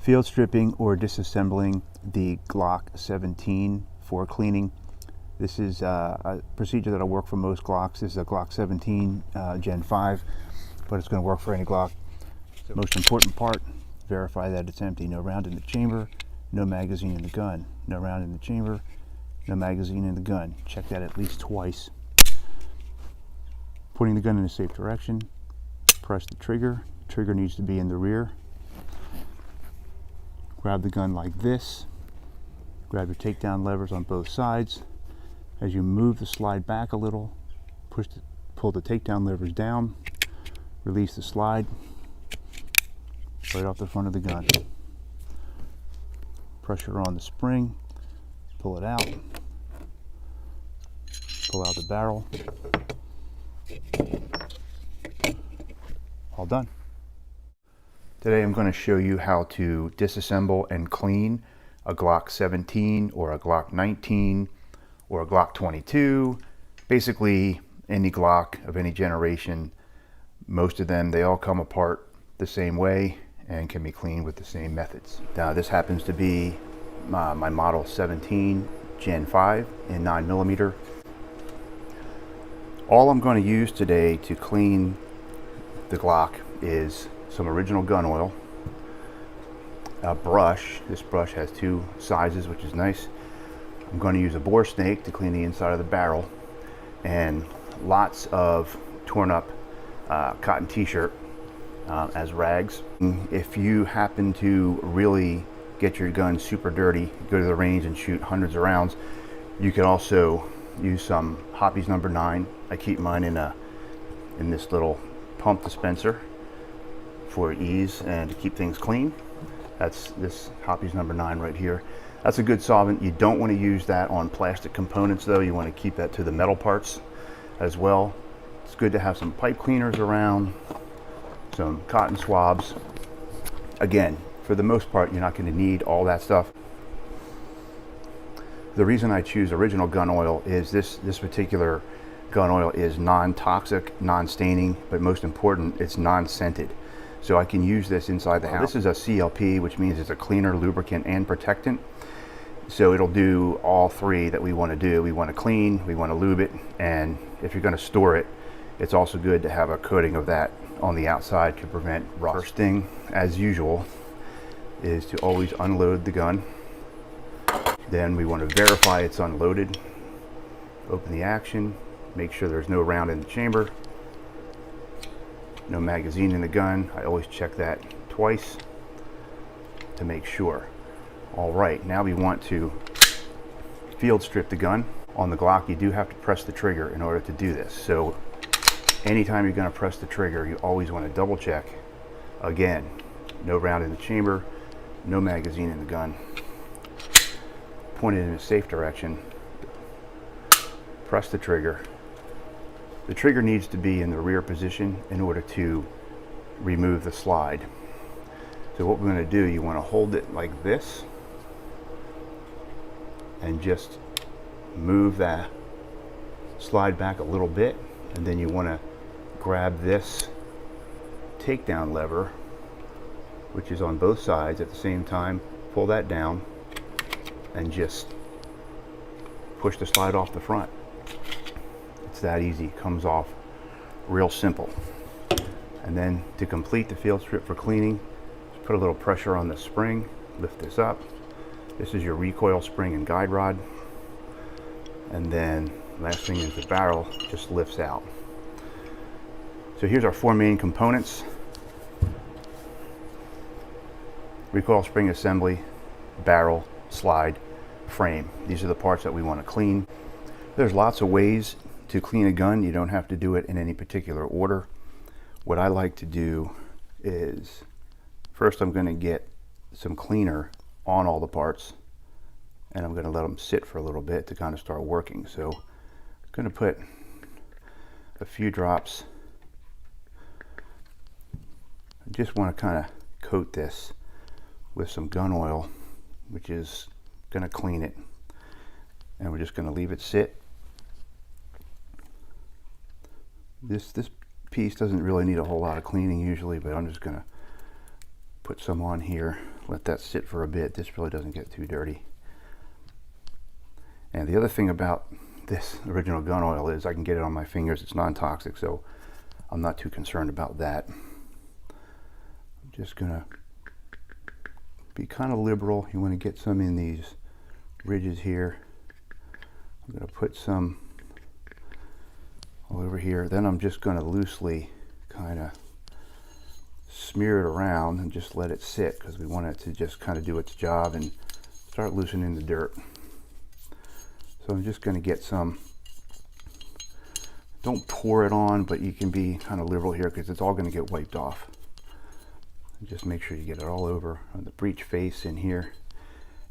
Field stripping or disassembling the GLOCK 17 for cleaning. This is a procedure that'll work for most Glocks. This is a GLOCK 17 Gen 5, but it's going to work for any Glock. Most important part, verify that it's empty. No round in the chamber, no magazine in the gun. No round in the chamber, no magazine in the gun. Check that at least twice. Putting the gun in a safe direction, press the trigger. The trigger needs to be in the rear. Grab the gun like this. Grab your takedown levers on both sides. As you move the slide back a little, pull the takedown levers down, release the slide right off the front of the gun. Pressure on the spring, pull it out, pull out the barrel. All done. Today I'm going to show you how to disassemble and clean a GLOCK 17 or a GLOCK 19 or a GLOCK 22. Basically any Glock of any generation. Most of them, they all come apart the same way and can be cleaned with the same methods. Now this happens to be my model 17 Gen 5 in 9mm. All I'm going to use today to clean the Glock is some original gun oil, a brush. This brush has two sizes, which is nice. I'm going to use a bore snake to clean the inside of the barrel, and lots of torn up cotton t-shirt as rags. If you happen to really get your gun super dirty, go to the range and shoot hundreds of rounds, you can also use some Hoppe's number 9. I keep mine in this little pump dispenser for ease and to keep things clean. That's this Hoppe's number 9 right here. That's a good solvent. You don't want to use that on plastic components though. You want to keep that to the metal parts as well. It's good to have some pipe cleaners around, some cotton swabs. Again, for the most part, you're not going to need all that stuff. The reason I choose original gun oil is this particular gun oil is non-toxic, non-staining, but most important, it's non-scented. So I can use this inside the house. This is a CLP, which means it's a cleaner, lubricant, and protectant. So it'll do all three that we want to do. We want to clean, we want to lube it, and if you're going to store it, it's also good to have a coating of that on the outside to prevent rust. First thing, as usual, is to always unload the gun. Then we want to verify it's unloaded. Open the action, make sure there's no round in the chamber, no magazine in the gun. I always check that twice to make sure. All right, now we want to field strip the gun. On the Glock, you do have to press the trigger in order to do this. So anytime you're going to press the trigger, you always want to double check. Again, no round in the chamber, no magazine in the gun. Point it in a safe direction. Press the trigger. The trigger needs to be in the rear position in order to remove the slide. So what we're going to do, you want to hold it like this and just move that slide back a little bit, and then you want to grab this takedown lever, which is on both sides at the same time, pull that down and just push the slide off the front. It's that easy. It comes off real simple. And then to complete the field strip for cleaning, just put a little pressure on the spring, lift this up. This is your recoil spring and guide rod. And then last thing is the barrel just lifts out. So here's our four main components: recoil spring assembly, barrel, slide, frame. These are the parts that we want to clean. There's lots of ways to clean a gun. You don't have to do it in any particular order. What I like to do is, first I'm going to get some cleaner on all the parts, and I'm going to let them sit for a little bit to kind of start working. So I'm going to put a few drops. I just want to kind of coat this with some gun oil, which is going to clean it, and we're just going to leave it sit. This piece doesn't really need a whole lot of cleaning usually, but I'm just going to put some on here let that sit for a bit. This really doesn't get too dirty. And the other thing about this original gun oil is I can get it on my fingers. It's non-toxic, so I'm not too concerned about that. I'm just gonna be kind of liberal. You want to get some in these ridges here. I'm gonna put some all over here. Then I'm just gonna loosely kind of smear it around and just let it sit, because we want it to just kind of do its job and start loosening the dirt. So I'm just going to get some, don't pour it on, but you can be kind of liberal here because it's all going to get wiped off. And just make sure you get it all over on the breech face in here,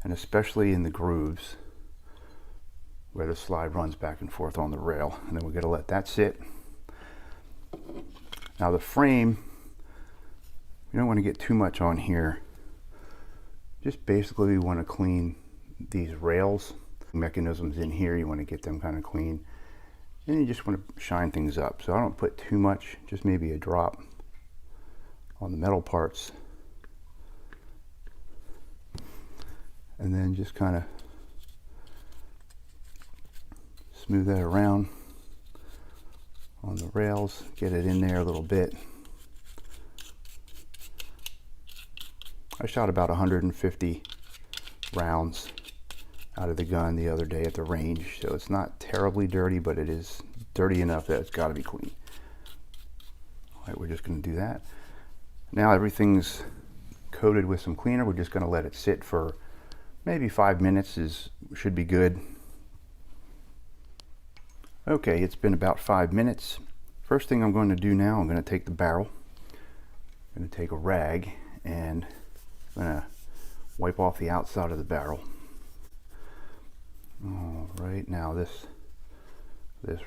and especially in the grooves where the slide runs back and forth on the rail. And then we're going to let that sit. Now the frame, you don't want to get too much on here. Just basically we want to clean these rails, mechanisms in here. You want to get them kind of clean. And you just want to shine things up. So I don't put too much, just maybe a drop on the metal parts. And then just kind of smooth that around on the rails, get it in there a little bit. I shot about 150 rounds out of the gun the other day at the range, so it's not terribly dirty, but it is dirty enough that it's got to be clean. All right, we're just going to do that. Now everything's coated with some cleaner. We're just going to let it sit for maybe 5 minutes. Should be good. Okay, it's been about 5 minutes. First thing I'm going to do now, I'm going to take the barrel. I'm going to take a rag and I'm going to wipe off the outside of the barrel. All right, now this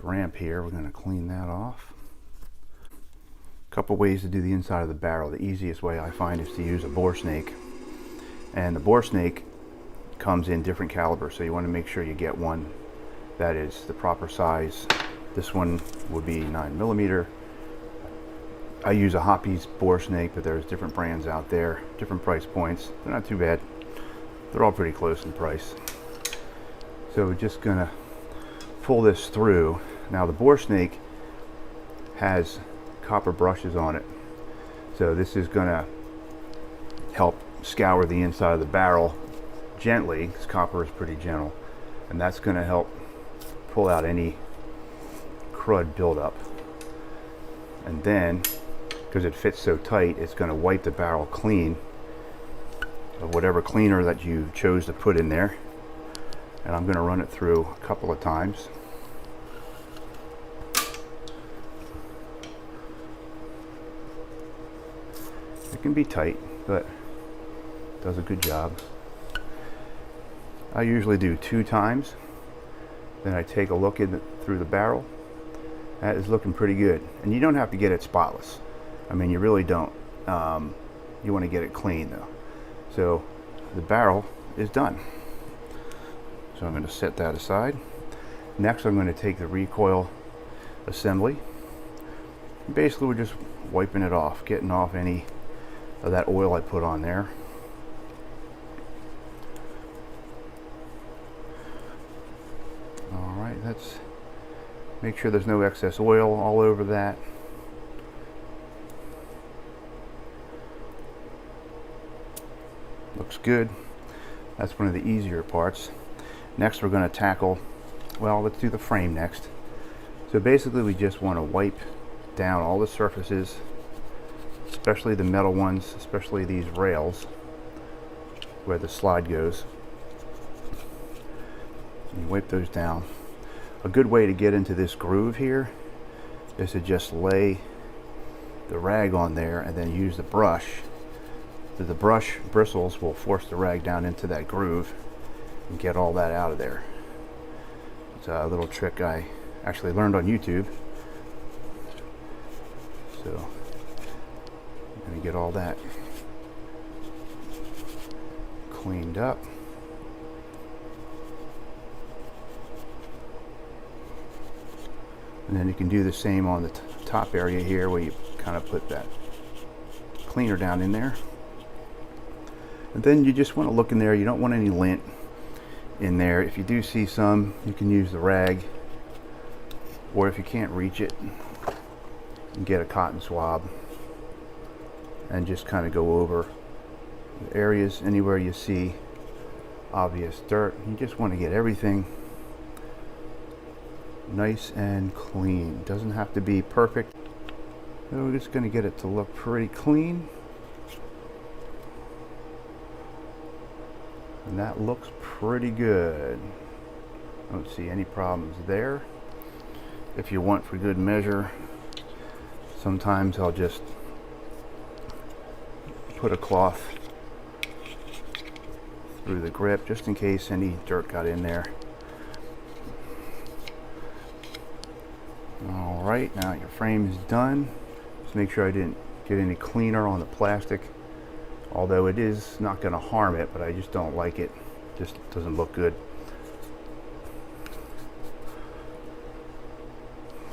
ramp here, we're going to clean that off. A couple ways to do the inside of the barrel. The easiest way I find is to use a bore snake. And the bore snake comes in different calibers, so you want to make sure you get one that is the proper size. This one would be 9mm. I use a Hoppy's bore snake, but there's different brands out there, different price points. They're not too bad. They're all pretty close in price. So we're just gonna pull this through. Now the bore snake has copper brushes on it. So this is gonna help scour the inside of the barrel gently, because copper is pretty gentle. And that's gonna help pull out any crud buildup. And then, because it fits so tight, it's going to wipe the barrel clean of whatever cleaner that you chose to put in there. And I'm going to run it through a couple of times. It can be tight, but it does a good job. I usually do 2 times. Then I take a look through the barrel. That is looking pretty good. And you don't have to get it spotless. I mean, you really don't. You want to get it clean though. So the barrel is done. So I'm going to set that aside. Next I'm going to take the recoil assembly. Basically we're just wiping it off, getting off any of that oil I put on there. Alright, let's make sure there's no excess oil all over that. Looks good. That's one of the easier parts. Next we're going to tackle, well, let's do the frame next. So basically we just want to wipe down all the surfaces, especially the metal ones, especially these rails where the slide goes. You wipe those down. A good way to get into this groove here is to just lay the rag on there and then use the brush. The brush bristles will force the rag down into that groove and get all that out of there. It's a little trick I actually learned on YouTube. So I'm going to get all that cleaned up. And then you can do the same on the top area here where you kind of put that cleaner down in there. And then you just want to look in there. You don't want any lint in there. If you do see some, you can use the rag, or if you can't reach it, you can get a cotton swab and just kind of go over the areas anywhere you see obvious dirt. You just want to get everything nice and clean. Doesn't have to be perfect. So we're just going to get it to look pretty clean. And that looks pretty good. Don't see any problems there. If you want for good measure, sometimes I'll just put a cloth through the grip just in case any dirt got in there. All right, now your frame is done. Just make sure I didn't get any cleaner on the plastic, although it is not going to harm it, but I just don't like it. Just doesn't look good.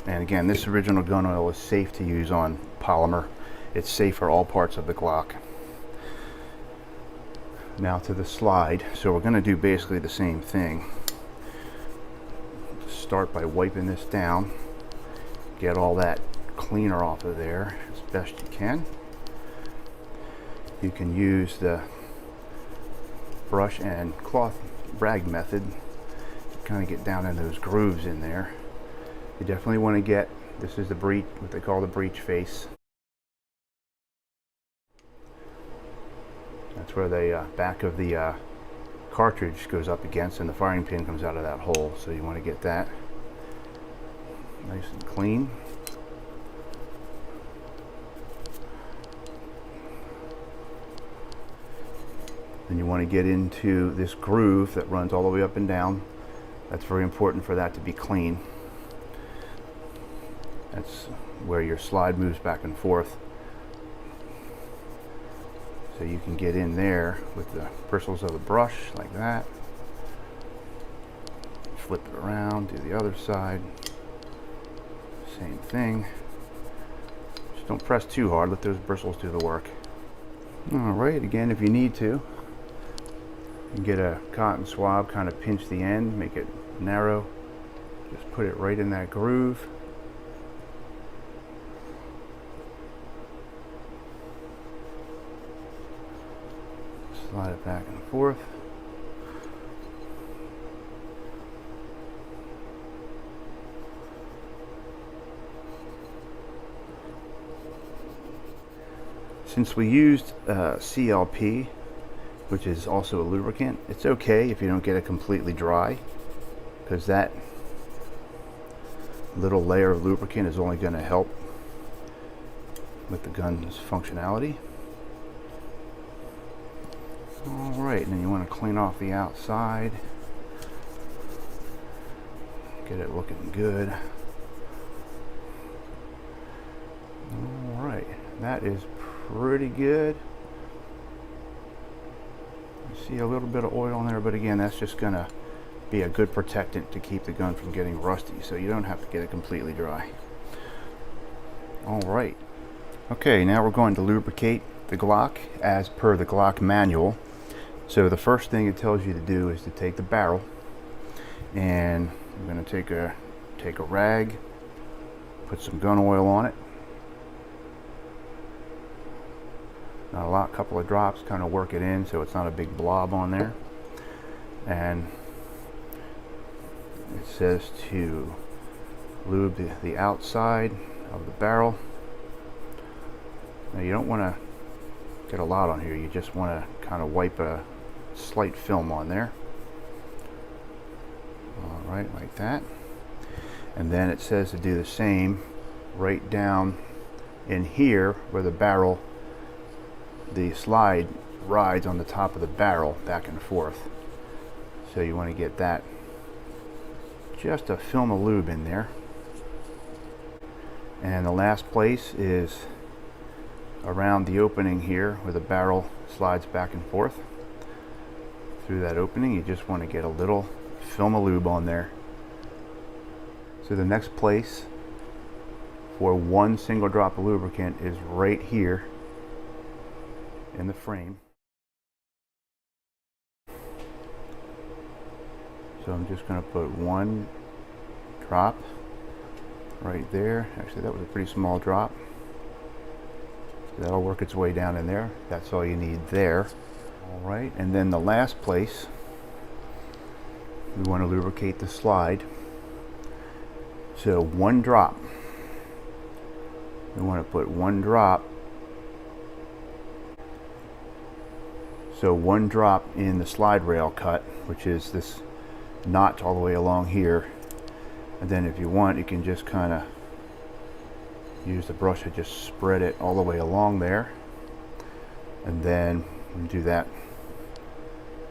And again, this original gun oil is safe to use on polymer. It's safe for all parts of the Glock. Now to the slide. So we're going to do basically the same thing. Start by wiping this down. Get all that cleaner off of there as best you can. You can use the brush and cloth rag method to kind of get down in those grooves in there. You definitely want to get, this is the breech, what they call the breech face. That's where the back of the cartridge goes up against, and the firing pin comes out of that hole. So you want to get that nice and clean. Then you want to get into this groove that runs all the way up and down. That's very important for that to be clean. That's where your slide moves back and forth. So you can get in there with the bristles of the brush like that. Flip it around, do the other side. Same thing. Just don't press too hard, let those bristles do the work. Alright, again, if you need to, you can get a cotton swab, kind of pinch the end, make it narrow. Just put it right in that groove. Slide it back and forth. Since we used CLP, which is also a lubricant, it's okay if you don't get it completely dry, because that little layer of lubricant is only going to help with the gun's functionality. Alright, and then you want to clean off the outside. Get it looking good. Alright, that is pretty good. You see a little bit of oil in there, but again, that's just going to be a good protectant to keep the gun from getting rusty, so you don't have to get it completely dry. Alright. Okay, now we're going to lubricate the Glock as per the Glock manual. So the first thing it tells you to do is to take the barrel, and I'm going to take a rag, put some gun oil on it. Not a lot, couple of drops, kind of work it in so it's not a big blob on there. And it says to lube the outside of the barrel. Now you don't want to get a lot on here, you just want to kind of wipe a slight film on there. Alright, like that. And then it says to do the same right down in here where the barrel, the slide rides on the top of the barrel back and forth. So you want to get that, just a film of lube in there. And the last place is around the opening here where the barrel slides back and forth. Through that opening, you just want to get a little film of lube on there. So the next place for one single drop of lubricant is right here in the frame. So I'm just going to put one drop right there. Actually, that was a pretty small drop. So that'll work its way down in there. That's all you need there. All right, and then the last place, we want to lubricate the slide. So one drop. We want to put one drop. So one drop in the slide rail cut, which is this notch all the way along here. And then if you want, you can just kind of use the brush to just spread it all the way along there. And then do that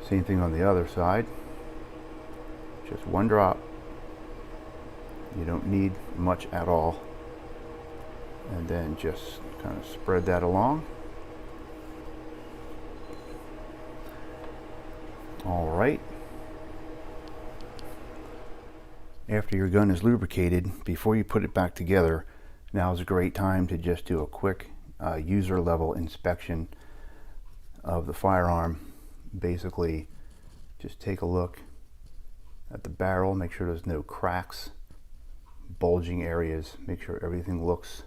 same thing on the other side. Just one drop. You don't need much at all. And then just kind of spread that along. All right. After your gun is lubricated, before you put it back together, now is a great time to just do a quick user level inspection of the firearm. Basically, just take a look at the barrel, make sure there's no cracks, bulging areas, make sure everything looks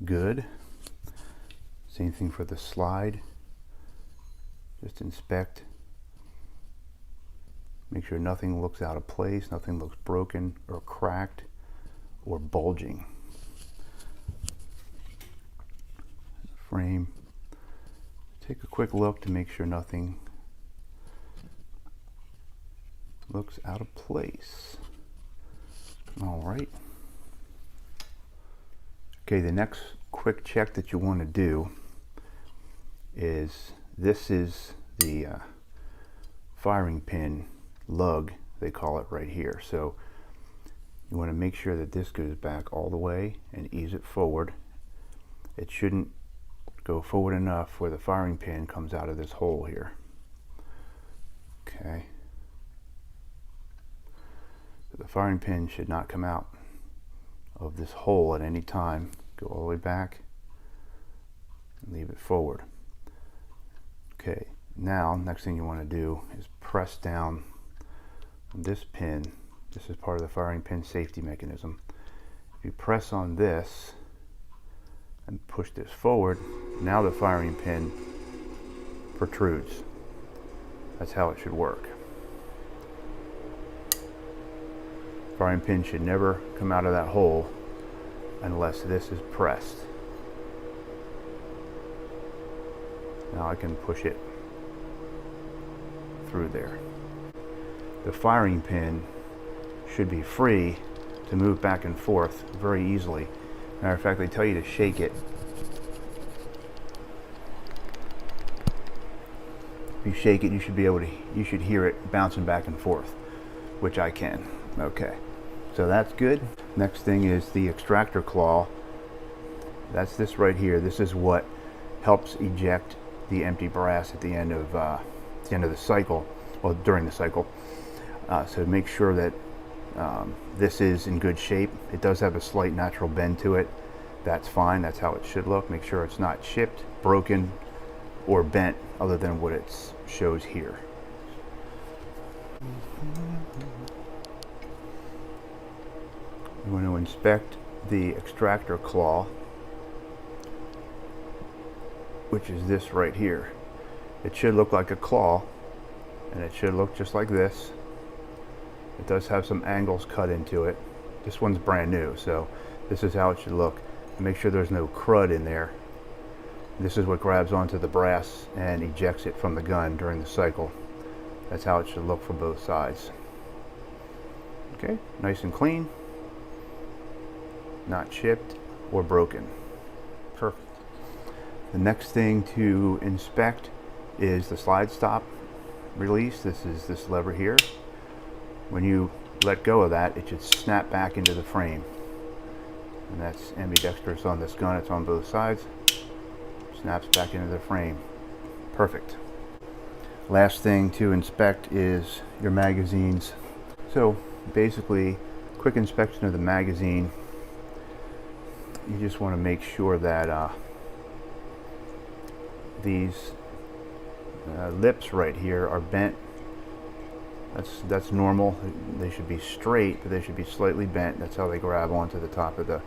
good. Same thing for the slide. Just inspect. Make sure nothing looks out of place, nothing looks broken or cracked or bulging. Frame. Take a quick look to make sure nothing looks out of place. All right. Okay, the next quick check that you want to do is, this is the firing pin lug, they call it right here. So you want to make sure that this goes back all the way and ease it forward. It shouldn't go forward enough where the firing pin comes out of this hole here. Okay. So the firing pin should not come out of this hole at any time. Go all the way back and leave it forward. Okay, now next thing you want to do is press down this pin. This is part of the firing pin safety mechanism. If you press on this and push this forward, now the firing pin protrudes. That's how it should work. Firing pin should never come out of that hole unless this is pressed. Now I can push it through there. The firing pin should be free to move back and forth very easily. Matter of fact, they tell you to shake it. If you shake it, you should be able to, you should hear it bouncing back and forth, which I can. Okay, so that's good. Next thing is the extractor claw. That's this right here. This is what helps eject the empty brass at the end of the cycle, or during the cycle. So make sure that this is in good shape. It does have a slight natural bend to it. That's fine. That's how it should look. Make sure it's not chipped, broken, or bent other than what it shows here. You want to inspect the extractor claw, which is this right here. It should look like a claw, and it should look just like this. It does have some angles cut into it. This one's brand new, so this is how it should look. And make sure there's no crud in there. This is what grabs onto the brass and ejects it from the gun during the cycle. That's how it should look for both sides. Okay, nice and clean. Not chipped or broken. Perfect. The next thing to inspect is the slide stop release. This is this lever here. When you let go of that, it should snap back into the frame. And that's ambidextrous on this gun. It's on both sides. Snaps back into the frame. Perfect. Last thing to inspect is your magazines. So basically, quick inspection of the magazine. You just want to make sure that these lips right here are bent That's normal. They should be straight, but they should be slightly bent. That's how they grab onto the top of the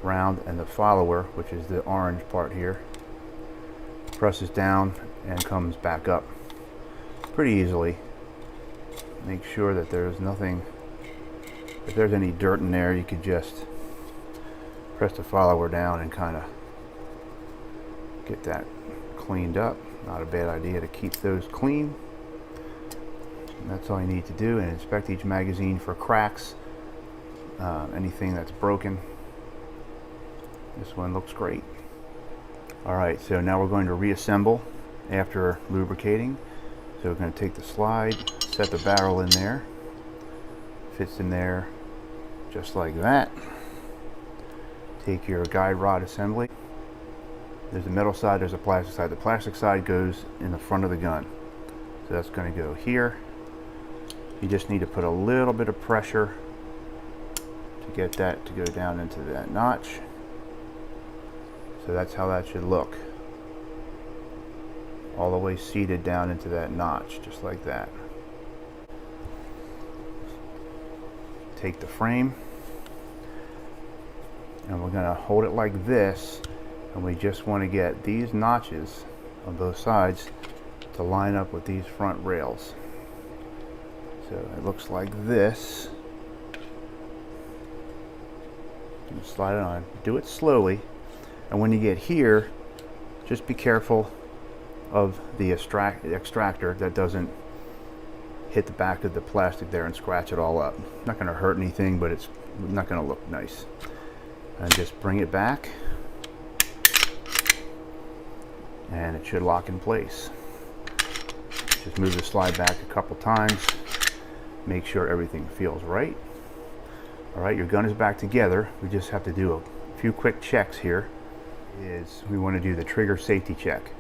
round. And the follower, which is the orange part here, presses down and comes back up pretty easily. Make sure that there's nothing, if there's any dirt in there, you could just press the follower down and kind of get that cleaned up. Not a bad idea to keep those clean. And that's all you need to do, and inspect each magazine for cracks, anything that's broken. This one looks great. Alright, so now we're going to reassemble after lubricating. So we're going to take the slide, set the barrel in there. Fits in there just like that. Take your guide rod assembly. There's a metal side, there's a plastic side. The plastic side goes in the front of the gun. So that's going to go here. You just need to put a little bit of pressure to get that to go down into that notch. So that's how that should look. All the way seated down into that notch, just like that. Take the frame, and we're going to hold it like this, and we just want to get these notches on both sides to line up with these front rails. So it looks like this. And slide it on. Do it slowly, and when you get here, just be careful of the extractor that doesn't hit the back of the plastic there and scratch it all up. Not going to hurt anything, but it's not going to look nice. And just bring it back, and it should lock in place. Just move the slide back a couple times. Make sure everything feels right. Alright, your gun is back together. We just have to do a few quick checks here. We want to do the trigger safety check.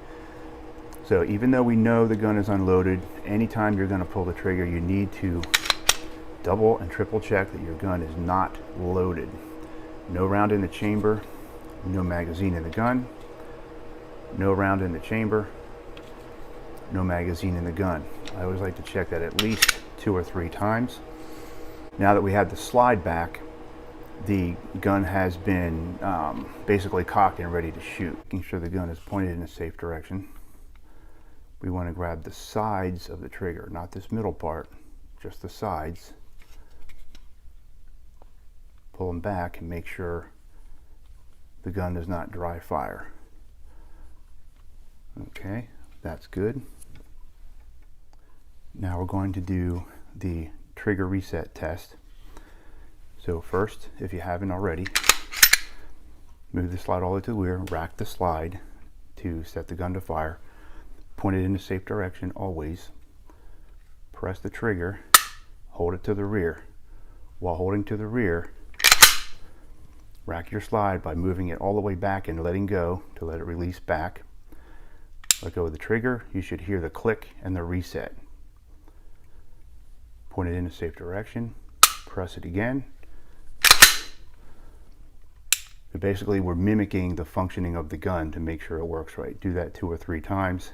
So even though we know the gun is unloaded, anytime you're going to pull the trigger, you need to double and triple check that your gun is not loaded. No round in the chamber, no magazine in the gun, no round in the chamber, no magazine in the gun. I always like to check that at least 2 or 3 times. Now that we have the slide back, the gun has been basically cocked and ready to shoot. Making sure the gun is pointed in a safe direction. We want to grab the sides of the trigger, not this middle part, just the sides. Pull them back and make sure the gun does not dry fire. Okay, that's good. Now we're going to do the trigger reset test. So first, if you haven't already, move the slide all the way to the rear, rack the slide to set the gun to fire. Point it in a safe direction always. Press the trigger, hold it to the rear. While holding to the rear, rack your slide by moving it all the way back and letting go to let it release back. Let go of the trigger, you should hear the click and the reset. Point it in a safe direction, press it again. So basically we're mimicking the functioning of the gun to make sure it works right. Do that 2 or 3 times.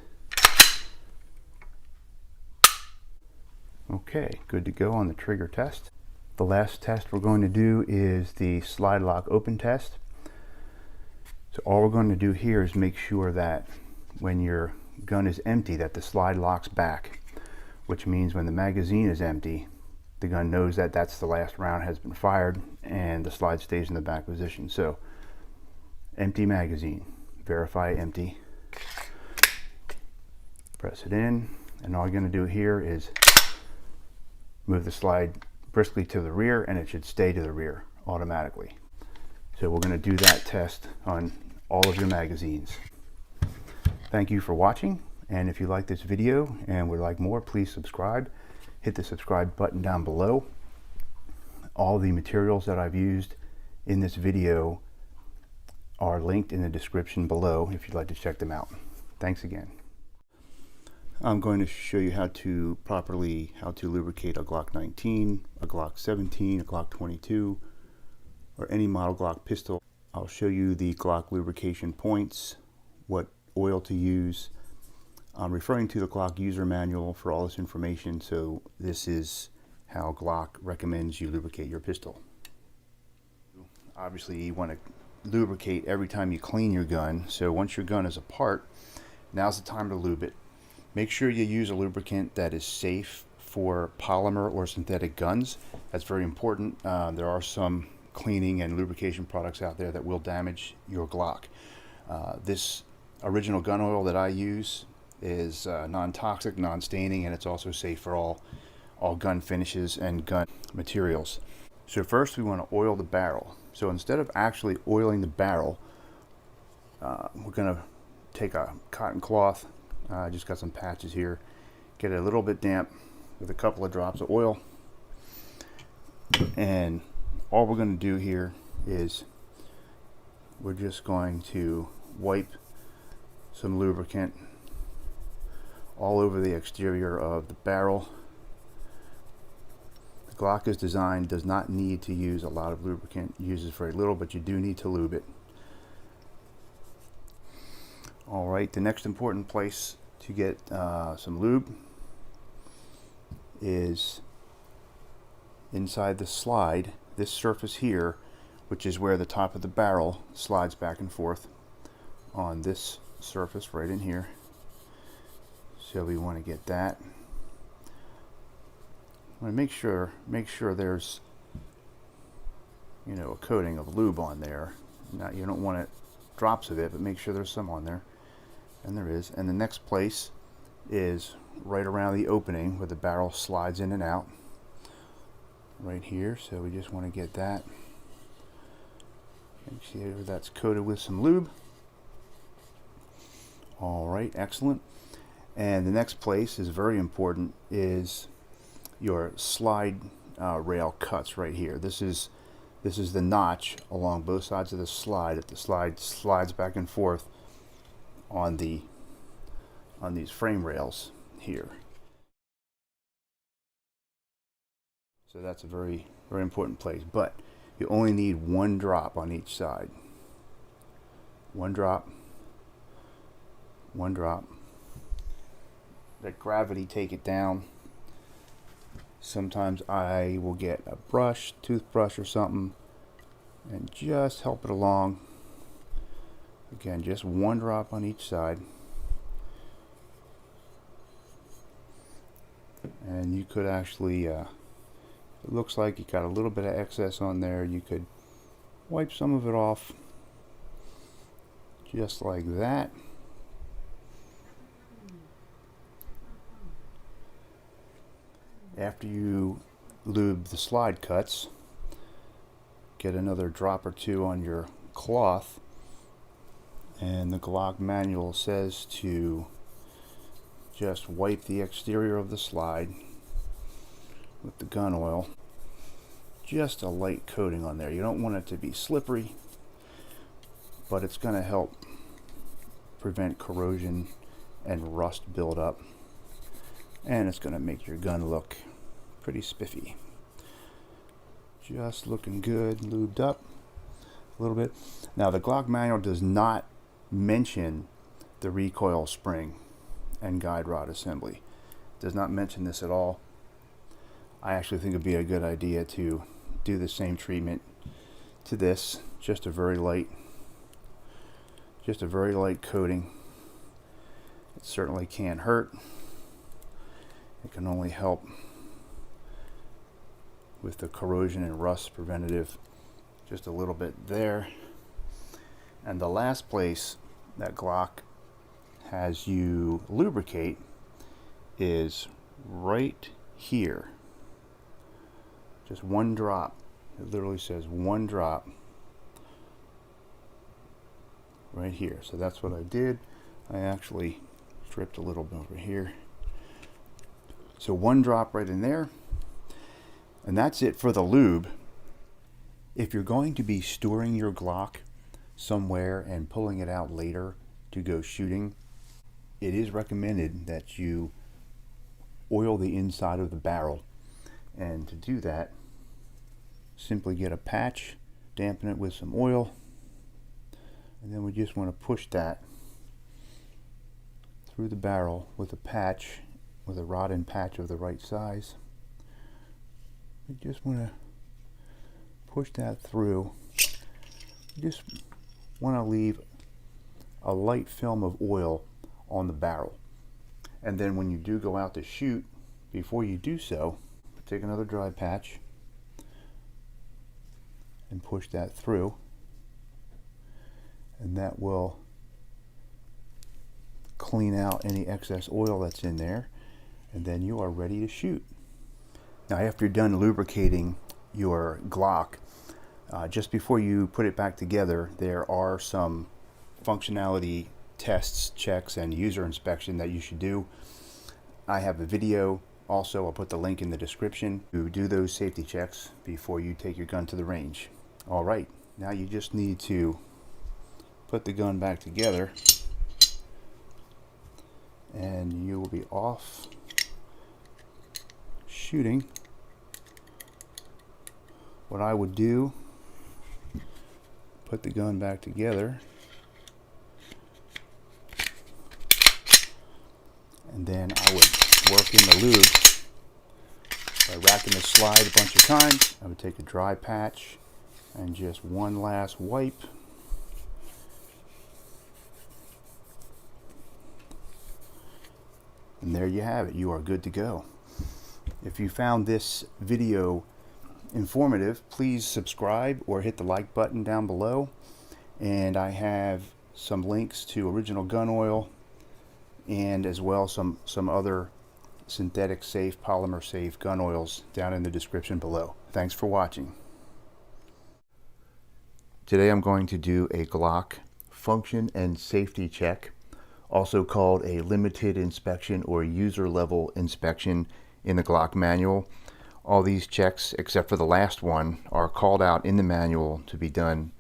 Okay, good to go on the trigger test. The last test we're going to do is the slide lock open test. So all we're going to do here is make sure that when your gun is empty that the slide locks back, which means when the magazine is empty, the gun knows that that's the last round has been fired and the slide stays in the back position. So empty magazine, verify empty, press it in, and all you're going to do here is move the slide briskly to the rear and it should stay to the rear automatically. So we're going to do that test on all of your magazines. Thank you for watching, and if you like this video and would like more, please subscribe. Hit the subscribe button down below. All the materials that I've used in this video are linked in the description below if you'd like to check them out. Thanks again. I'm going to show you how to lubricate a Glock 19, a Glock 17, a Glock 22, or any model Glock pistol. I'll show you the Glock lubrication points, what oil to use, I'm referring to the Glock user manual for all this information, so this is how Glock recommends you lubricate your pistol. Obviously you want to lubricate every time you clean your gun, so once your gun is apart, now's the time to lube it. Make sure you use a lubricant that is safe for polymer or synthetic guns. That's very important. There are some cleaning and lubrication products out there that will damage your Glock. This original gun oil that I use is non-toxic, non-staining, and it's also safe for all gun finishes and gun materials. So first we want to oil the barrel. So instead of actually oiling the barrel, we're going to take a cotton cloth. I just got some patches here. Get it a little bit damp with a couple of drops of oil. And all we're going to do here is we're just going to wipe some lubricant all over the exterior of the barrel. The Glock is designed, does not need to use a lot of lubricant, uses very little, but you do need to lube it. Alright, the next important place to get some lube is inside the slide, this surface here, which is where the top of the barrel slides back and forth on this surface right in here. So we want to get that. I want to make sure there's, you know, a coating of lube on there. Not, you don't want it drops of it, but make sure there's some on there. And there is. And the next place is right around the opening where the barrel slides in and out. Right here. So we just want to get that. Make sure that's coated with some lube. Alright, excellent. And the next place is very important, is your slide rail cuts right here. This is the notch along both sides of the slide. If the slide slides back and forth on these frame rails here. So that's a very, very important place. But you only need one drop on each side. One drop. One drop. Let gravity take it down. Sometimes I will get a brush, toothbrush or something, and just help it along. Again, just one drop on each side. And you could actually, it looks like you got a little bit of excess on there. You could wipe some of it off, just like that. After you lube the slide cuts, get another drop or two on your cloth, and the Glock manual says to just wipe the exterior of the slide with the gun oil. Just a light coating on there. You don't want it to be slippery, but it's going to help prevent corrosion and rust buildup. And it's going to make your gun look pretty spiffy. Just looking good, lubed up a little bit. Now the Glock manual does not mention the recoil spring and guide rod assembly. It does not mention this at all. I actually think it'd be a good idea to do the same treatment to this. Just a very light coating. It certainly can't hurt. It can only help with the corrosion and rust preventative, just a little bit there. And the last place that Glock has you lubricate is right here. Just one drop. It literally says one drop right here. So that's what I did. I actually dripped a little bit over here. So one drop right in there, and that's it for the lube. If you're going to be storing your Glock somewhere and pulling it out later to go shooting, it is recommended that you oil the inside of the barrel. And to do that, simply get a patch, dampen it with some oil, and then we just want to push that through the barrel with a patch, with a rod and patch of the right size. You just want to push that through. You just want to leave a light film of oil on the barrel. And then when you do go out to shoot, before you do so, take another dry patch and push that through, and that will clean out any excess oil that's in there, and then you are ready to shoot. Now after you're done lubricating your Glock, just before you put it back together, there are some functionality tests, checks, and user inspection that you should do. I have a video also, I'll put the link in the description, to do those safety checks before you take your gun to the range. Alright, now you just need to put the gun back together and you will be off shooting. What I would do, put the gun back together, and then I would work in the lube by racking the slide a bunch of times. I would take a dry patch and just one last wipe. And there you have it. You are good to go. If you found this video informative, please subscribe or hit the like button down below. And I have some links to original gun oil and as well some other synthetic safe, polymer safe gun oils down in the description below. Thanks for watching. Today I'm going to do a Glock function and safety check, also called a limited inspection or user level inspection in the Glock manual. All these checks, except for the last one, are called out in the manual to be done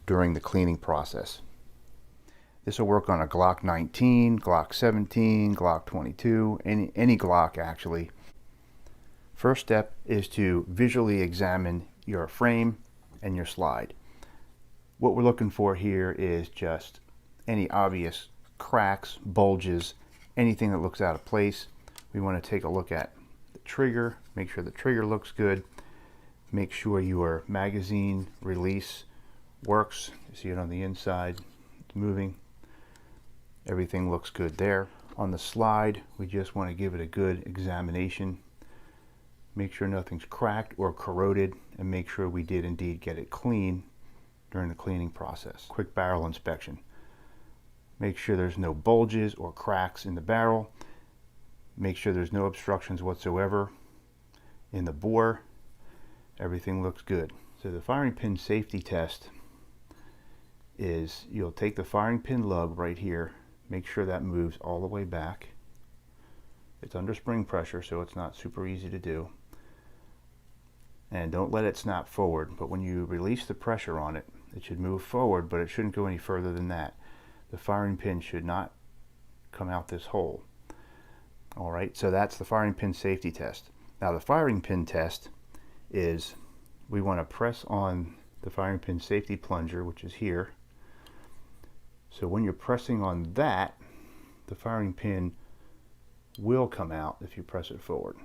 during the cleaning process. This will work on a Glock 19, Glock 17, Glock 22, any Glock actually. First step is to visually examine your frame and your slide. What we're looking for here is just any obvious cracks, bulges, anything that looks out of place. We want to take a look at the trigger, make sure the trigger looks good, make sure your magazine release works. You see it on the inside, it's moving. Everything looks good there. On the slide, we just want to give it a good examination. Make sure nothing's cracked or corroded, and make sure we did indeed get it clean during the cleaning process. Quick barrel inspection. Make sure there's no bulges or cracks in the barrel. Make sure there's no obstructions whatsoever in the bore. Everything looks good. So the firing pin safety test is, you'll take the firing pin lug right here, make sure that moves all the way back. It's under spring pressure, so it's not super easy to do. And don't let it snap forward, but when you release the pressure on it, it should move forward, but it shouldn't go any further than that. The firing pin should not come out this hole. Alright, so that's the firing pin safety test. Now the firing pin test is, we want to press on the firing pin safety plunger, which is here. So when you're pressing on that, the firing pin will come out if you press it forward.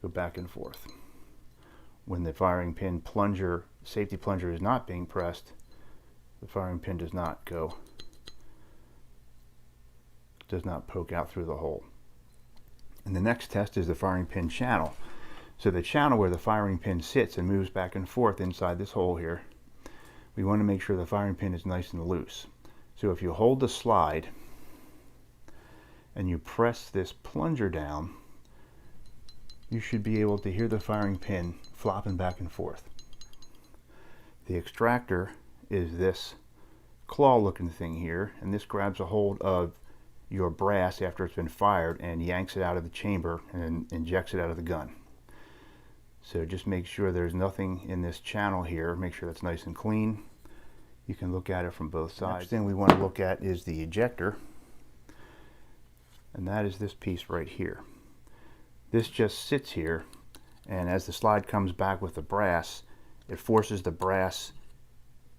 Go back and forth. When the firing pin plunger, safety plunger, is not being pressed, the firing pin does not poke out through the hole. And the next test is the firing pin channel. So the channel where the firing pin sits and moves back and forth inside this hole here, we want to make sure the firing pin is nice and loose. So if you hold the slide and you press this plunger down, you should be able to hear the firing pin flopping back and forth. The extractor is this claw looking thing here, and this grabs a hold of your brass after it's been fired and yanks it out of the chamber and injects it out of the gun. So just make sure there's nothing in this channel here. Make sure that's nice and clean. You can look at it from both sides. Next thing we want to look at is the ejector, and that is this piece right here. This just sits here, and as the slide comes back with the brass, it forces the brass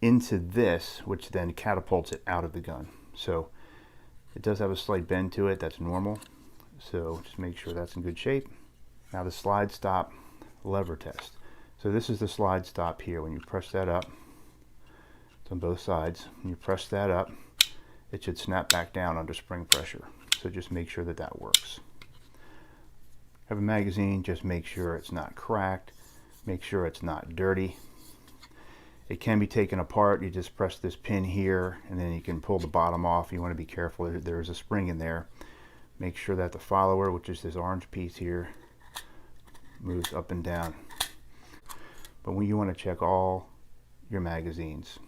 into this, which then catapults it out of the gun. So It does have a slight bend to it, that's normal. So just make sure that's in good shape. Now the slide stop lever test. So this is the slide stop here. When you press that up, it's on both sides. When you press that up, it should snap back down under spring pressure. So just make sure that that works. Have a magazine, just make sure it's not cracked, make sure it's not dirty. It can be taken apart. You just press this pin here and then you can pull the bottom off. You want to be careful, there's a spring in there. Make sure that the follower, which is this orange piece here, moves up and down. But when you want to check all your magazines.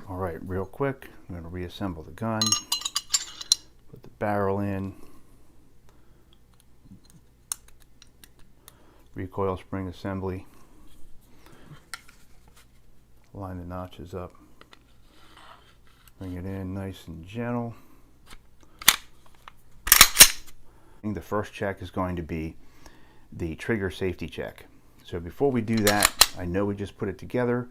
All right, real quick, I'm going to reassemble the gun, put the barrel in, recoil spring assembly, line the notches up, bring it in nice and gentle. The first check is going to be the trigger safety check. So before we do that, I know we just put it together.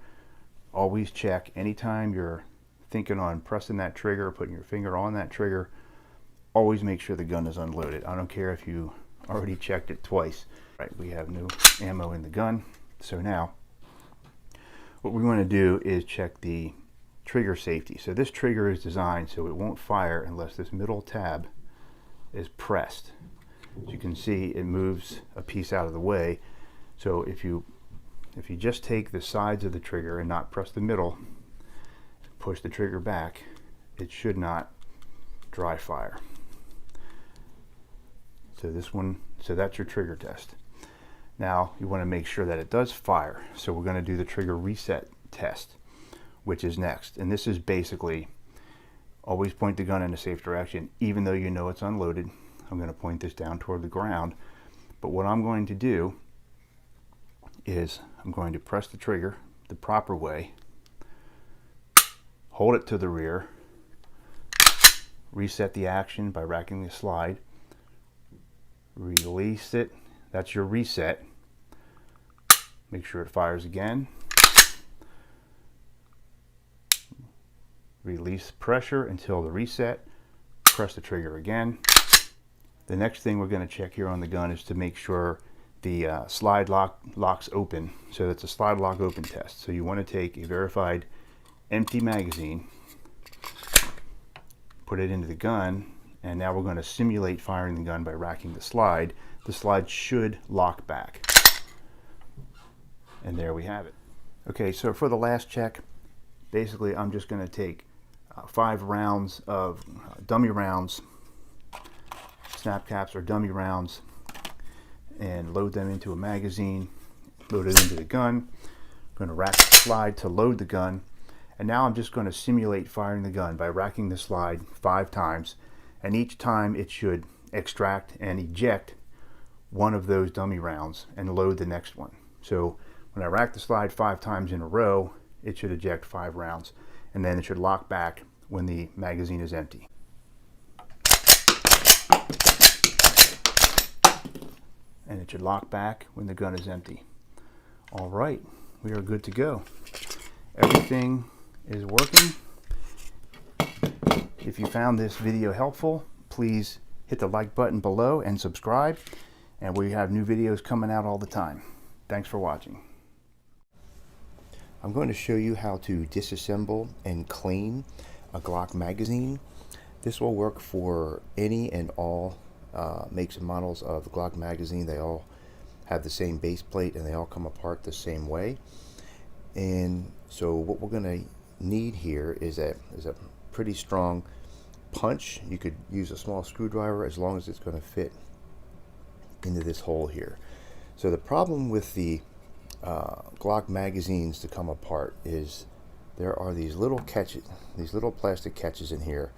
Always check anytime you're thinking on pressing that trigger, putting your finger on that trigger, always make sure the gun is unloaded. I don't care if you already checked it twice. Right, we have no ammo in the gun. So now what we want to do is check the trigger safety. So this trigger is designed so it won't fire unless this middle tab is pressed. As you can see, it moves a piece out of the way. So if you just take the sides of the trigger and not press the middle, push the trigger back, it should not dry fire. So that's your trigger test. Now you want to make sure that it does fire. So we're going to do the trigger reset test, which is next. And this is basically always point the gun in a safe direction, even though you know it's unloaded. I'm going to point this down toward the ground. But what I'm going to do is I'm going to press the trigger the proper way, hold it to the rear, reset the action by racking the slide, release it, that's your reset, make sure it fires again, release pressure until the reset, press the trigger again. The next thing we're going to check here on the gun is to make sure the slide locks open. So that's a slide lock open test. So you want to take a verified empty magazine, put it into the gun, and now we're going to simulate firing the gun by racking the slide. The slide should lock back. And there we have it. Okay, so for the last check, basically I'm just going to take 5 rounds of dummy rounds, snap caps or dummy rounds, and load them into a magazine, load it into the gun. I'm going to rack the slide to load the gun, and now I'm just going to simulate firing the gun by racking the slide 5 times, and each time it should extract and eject one of those dummy rounds and load the next one. So when I rack the slide 5 times in a row, it should eject 5 rounds, and then it should lock back when the magazine is empty. And it should lock back when the gun is empty. All right, we are good to go. Everything is working. If you found this video helpful, please hit the like button below and subscribe. And we have new videos coming out all the time. Thanks for watching. I'm going to show you how to disassemble and clean a Glock magazine. This will work for any and all makes and models of the Glock magazine. They all have the same base plate and they all come apart the same way. And so what we're going to need here is a pretty strong punch. You could use a small screwdriver as long as it's going to fit into this hole here. So the problem with the Glock magazines to come apart is there are these little catches, these little plastic catches in here,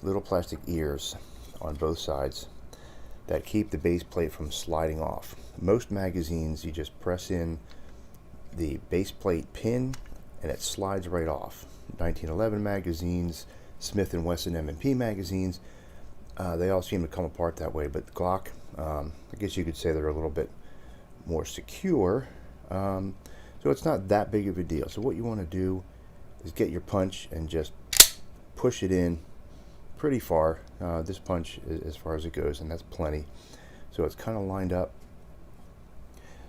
little plastic ears on both sides that keep the base plate from sliding off. Most magazines, you just press in the base plate pin and it slides right off. 1911 magazines, Smith & Wesson M&P magazines, they all seem to come apart that way, but Glock, I guess you could say they're a little bit more secure, so it's not that big of a deal. So what you want to do is get your punch and just push it in pretty far. This punch is as far as it goes, and that's plenty. So it's kind of lined up.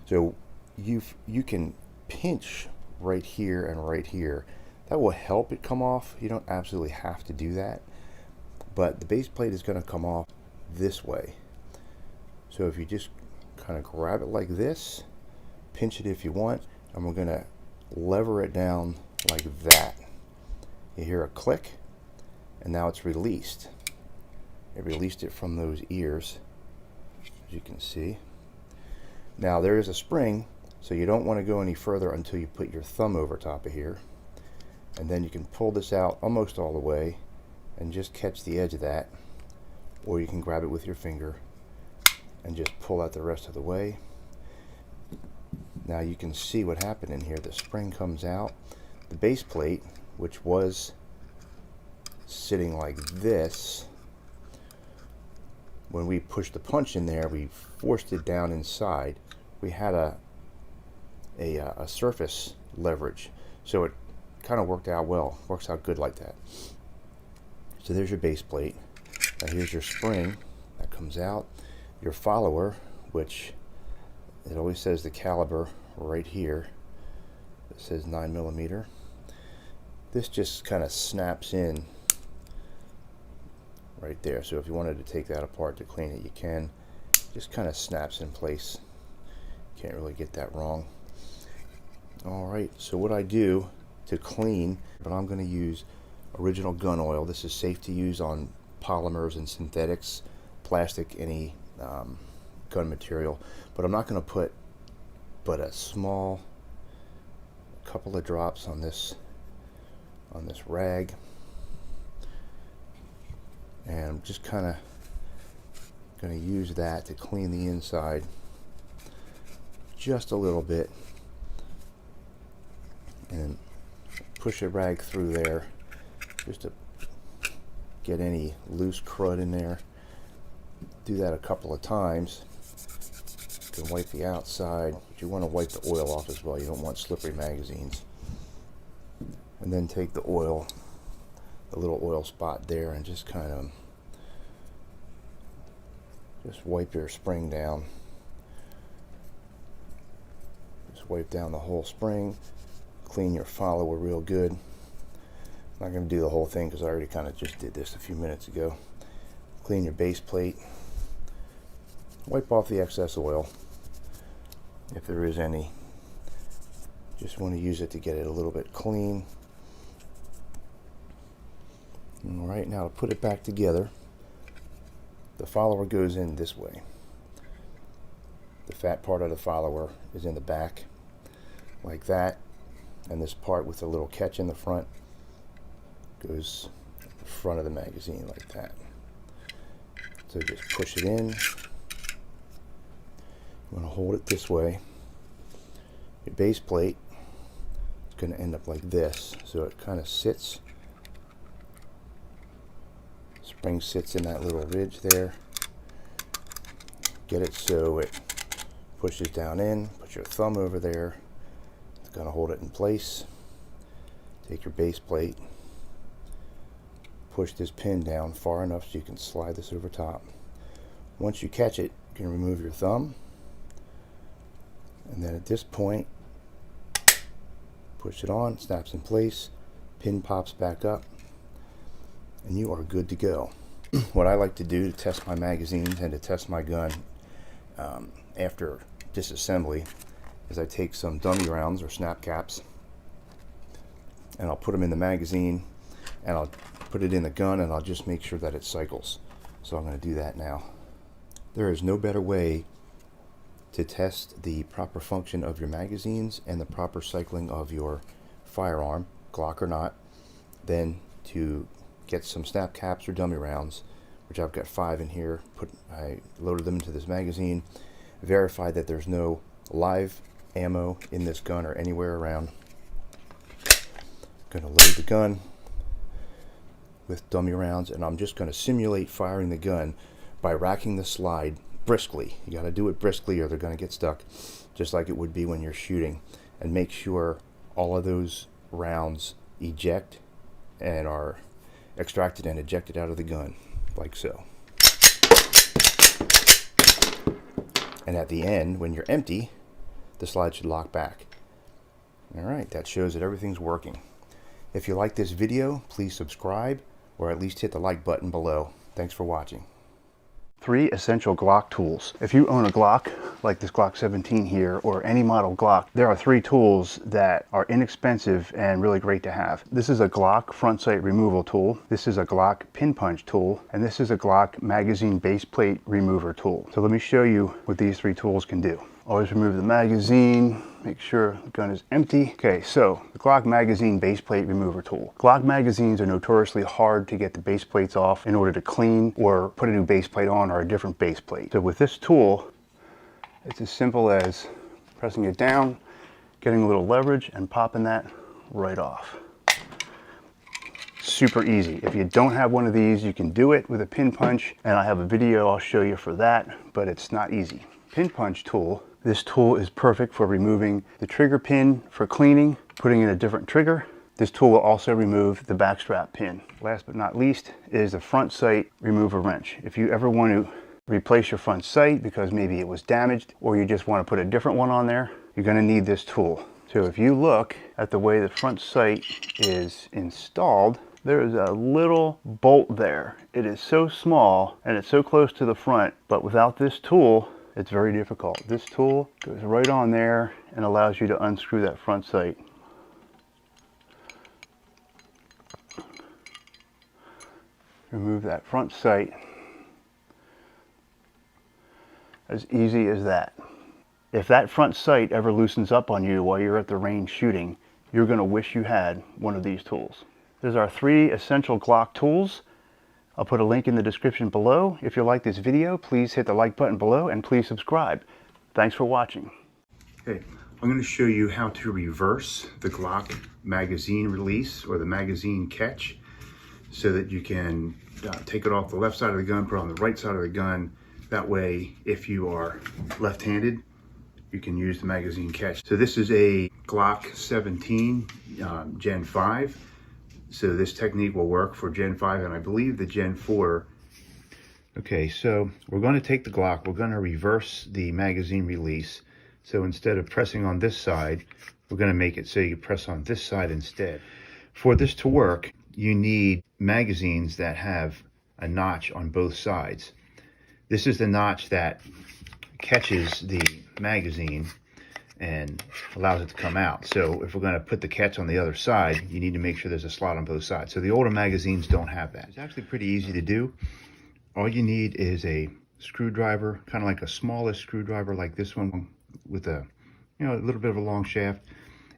So you can pinch right here and right here. That will help it come off. You don't absolutely have to do that, but the base plate is going to come off this way. So if you just kind of grab it like this, pinch it if you want, and we're going to lever it down like that. You hear a click, and now it's released. It released it from those ears, as you can see. Now there is a spring, so you don't want to go any further until you put your thumb over top of here, and then you can pull this out almost all the way and just catch the edge of that, or you can grab it with your finger and just pull out the rest of the way. Now you can see what happened in here. The spring comes out. The base plate, which was sitting like this, when we pushed the punch in there, we forced it down inside. We had a surface leverage, so it kind of worked out well. Works out good like that. So there's your base plate. Now here's your spring that comes out. Your follower, which it always says the caliber right here. It says 9mm. This just kind of snaps in right there. So if you wanted to take that apart to clean it, you can. Just kind of snaps in place. Can't really get that wrong. Alright, so what I do to clean, but I'm going to use original gun oil. This is safe to use on polymers and synthetics, plastic, any gun material, but I'm not going to put but a small couple of drops on this rag, and I'm just kind of going to use that to clean the inside just a little bit, and push a rag through there just to get any loose crud in there. Do that a couple of times. You can wipe the outside, but you want to wipe the oil off as well. You don't want slippery magazines. And then take the oil, the little oil spot there, and just kind of just wipe your spring down. Just wipe down the whole spring. Clean your follower real good. I'm not going to do the whole thing because I already kind of just did this a few minutes ago. Clean your base plate. Wipe off the excess oil if there is any. Just want to use it to get it a little bit clean. Alright, now to put it back together, the follower goes in this way. The fat part of the follower is in the back, like that, and this part with the little catch in the front goes in the front of the magazine like that. So just push it in. You want to hold it this way. Your base plate is going to end up like this, so it kind of sits. Spring sits in that little ridge there. Get it so it pushes down in. Put your thumb over there. It's going to hold it in place. Take your base plate. Push this pin down far enough so you can slide this over top. Once you catch it, you can remove your thumb. And then at this point, push it on, snaps in place, pin pops back up, and you are good to go. What I like to do to test my magazines and to test my gun after disassembly is I take some dummy rounds or snap caps, and I'll put them in the magazine, and I'll put it in the gun, and I'll just make sure that it cycles. So I'm going to do that now. There is no better way to test the proper function of your magazines and the proper cycling of your firearm, Glock or not, than to get some snap caps or dummy rounds, which I've got 5 in here. I loaded them into this magazine, verified that there's no live ammo in this gun or anywhere around. Going to load the gun with dummy rounds, and I'm just going to simulate firing the gun by racking the slide briskly. You got to do it briskly or they're going to get stuck, just like it would be when you're shooting. And make sure all of those rounds eject and are extract it and eject it out of the gun, like so. And at the end, when you're empty, the slide should lock back. Alright, that shows that everything's working. If you like this video, please subscribe, or at least hit the like button below. Thanks for watching. 3 essential Glock tools. If you own a Glock, like this Glock 17 here, or any model Glock, there are 3 tools that are inexpensive and really great to have. This is a Glock front sight removal tool, this is a Glock pin punch tool, and this is a Glock magazine base plate remover tool. So let me show you what these 3 tools can do. Always remove the magazine, make sure the gun is empty. Okay, so the Glock magazine base plate remover tool. Glock magazines are notoriously hard to get the base plates off in order to clean or put a new base plate on or a different base plate. So with this tool, it's as simple as pressing it down, getting a little leverage, and popping that right off. Super easy. If you don't have one of these, you can do it with a pin punch, and I have a video I'll show you for that, but it's not easy. Pin punch tool. This tool is perfect for removing the trigger pin for cleaning, putting in a different trigger. This tool will also remove the backstrap pin. Last but not least is the front sight remover wrench. If you ever want to replace your front sight because maybe it was damaged, or you just want to put a different one on there, you're going to need this tool. So if you look at the way the front sight is installed, there is a little bolt there. It is so small and it's so close to the front, but without this tool, it's very difficult. This tool goes right on there and allows you to unscrew that front sight. Remove that front sight. As easy as that. If that front sight ever loosens up on you while you're at the range shooting, you're going to wish you had one of these tools. There's our 3 essential Glock tools. I'll put a link in the description below. If you like this video, please hit the like button below and please subscribe. Thanks for watching. Okay, I'm going to show you how to reverse the Glock magazine release or the magazine catch so that you can take it off the left side of the gun, put it on the right side of the gun. That way, if you are left-handed, you can use the magazine catch. So this is a Glock 17 Gen 5. So this technique will work for Gen 5 and I believe the Gen 4. Okay, so we're going to take the Glock, we're going to reverse the magazine release. So instead of pressing on this side, we're going to make it so you press on this side instead. For this to work, you need magazines that have a notch on both sides. This is the notch that catches the magazine and allows it to come out. So if we're going to put the catch on the other side, you need to make sure there's a slot on both sides. So the older magazines don't have that. It's actually pretty easy to do. All you need is a screwdriver, kind of like a smallest screwdriver like this one with a, a little bit of a long shaft,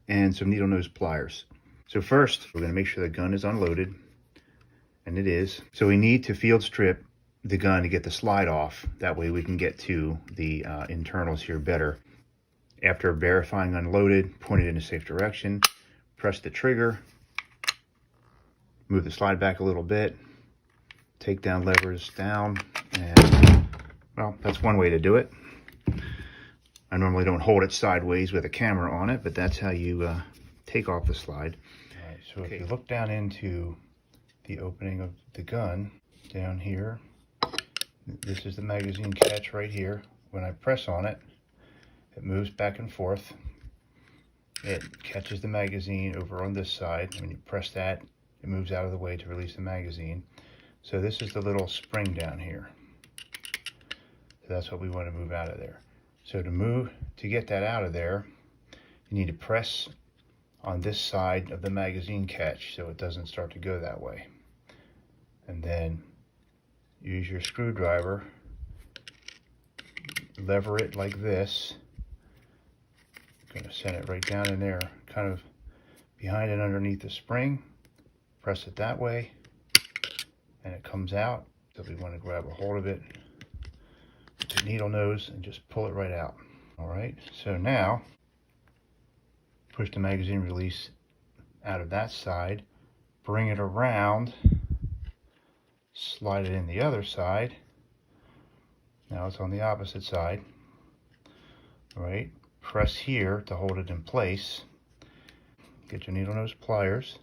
and some needle nose pliers. So first, we're going to make sure the gun is unloaded, and it is. So we need to field strip the gun to get the slide off. That way we can get to the internals here better. After verifying unloaded, point it in a safe direction, press the trigger, move the slide back a little bit, take down levers down, and well, that's one way to do it. I normally don't hold it sideways with a camera on it, but that's how you take off the slide. All right, so if you look down into the opening of the gun, down here, this is the magazine catch right here. When I press on it, it moves back and forth. It catches the magazine over on this side. When you press that, it moves out of the way to release the magazine. So this is the little spring down here. So that's what we want to move out of there. So to get that out of there, you need to press on this side of the magazine catch so it doesn't start to go that way. And then use your screwdriver, lever it like this. Going to send it right down in there, kind of behind and underneath the spring. Press it that way, and it comes out. So we want to grab a hold of it with the needle nose and just pull it right out. All right, so now push the magazine release out of that side, bring it around, slide it in the other side. Now it's on the opposite side. All right. Press here to hold it in place. Get your needle nose pliers.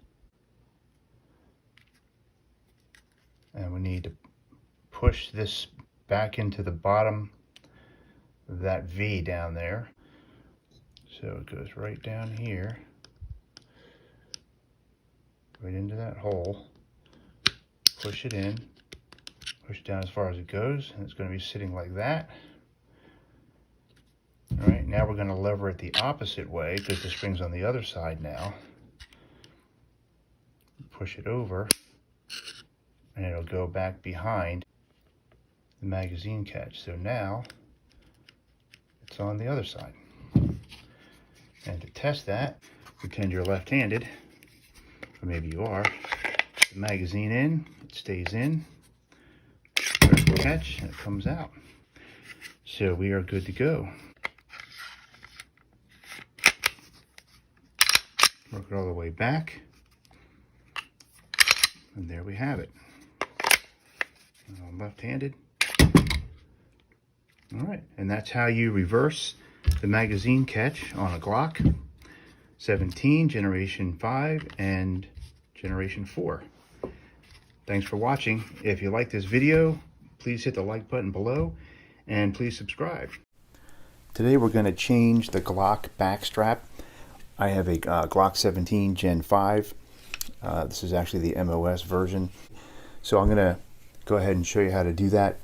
And we need to push this back into the bottom of that V down there. So it goes right down here, right into that hole. Push it in, push it down as far as it goes, and it's going to be sitting like that. All right, now we're going to lever it the opposite way because the spring's on the other side now. Push it over, and it'll go back behind the magazine catch. So now it's on the other side. And to test that, pretend you're left-handed, or maybe you are. Put the magazine in, it stays in, press the catch, and it comes out. So we are good to go. Work it all the way back, and there we have it. I'm left-handed. All right, and that's how you reverse the magazine catch on a Glock 17, Generation 5, and Generation 4. Thanks for watching. If you like this video, please hit the like button below, and please subscribe. Today we're going to change the Glock backstrap. I have a Glock 17 Gen 5. This is actually the MOS version. So I'm going to go ahead and show you how to do that.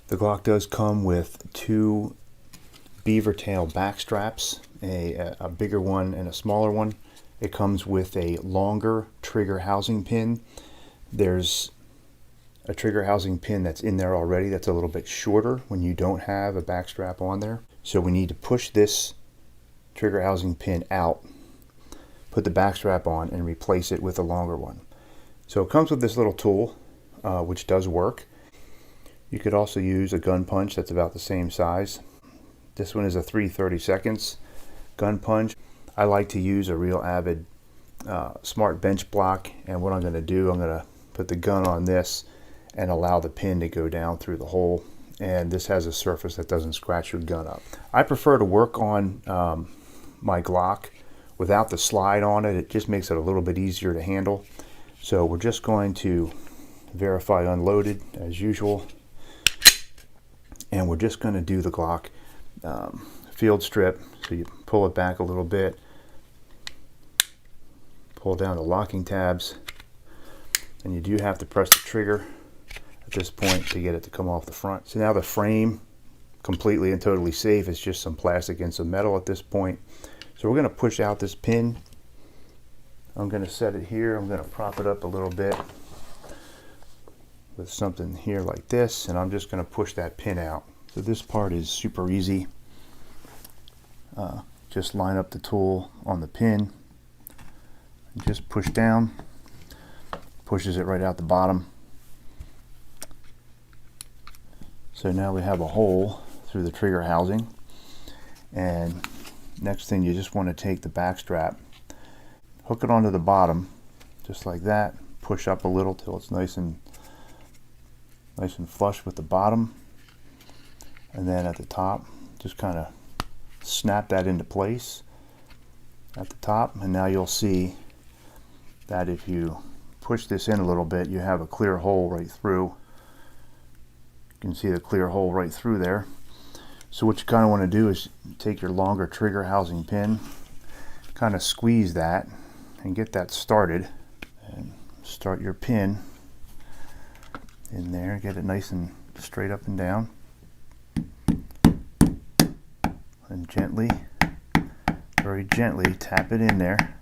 The Glock does come with two beaver tail backstraps, a bigger one and a smaller one. It comes with a longer trigger housing pin. There's a trigger housing pin that's in there already that's a little bit shorter when you don't have a backstrap on there. So we need to push this trigger housing pin out, put the backstrap on, and replace it with a longer one. So it comes with this little tool, which does work. You could also use a gun punch that's about the same size. This one is a 3/32 gun punch. I like to use a Real Avid smart bench block, and what I'm going to do, I'm going to put the gun on this and allow the pin to go down through the hole, and this has a surface that doesn't scratch your gun up. I prefer to work on my Glock without the slide on it. It just makes it a little bit easier to handle. So we're just going to verify unloaded as usual, and we're just going to do the Glock field strip. So you pull it back a little bit, pull down the locking tabs, and you do have to press the trigger at this point to get it to come off the front. So now the frame, completely and totally safe. It's just some plastic and some metal at this point. So we're going to push out this pin. I'm going to set it here. I'm going to prop it up a little bit with something here like this, and I'm just going to push that pin out. So this part is super easy. Just line up the tool on the pin and just push down. Pushes it right out the bottom. So now we have a hole through the trigger housing, and next thing, you just want to take the backstrap, hook it onto the bottom just like that, push up a little till it's nice and flush with the bottom, and then at the top just kind of snap that into place at the top. And now you'll see that if you push this in a little bit, you have a clear hole right through. You can see the clear hole right through there. So what you kind of want to do is take your longer trigger housing pin, kind of squeeze that and get that started, and start your pin in there. Get it nice and straight up and down, and gently, very gently tap it in there.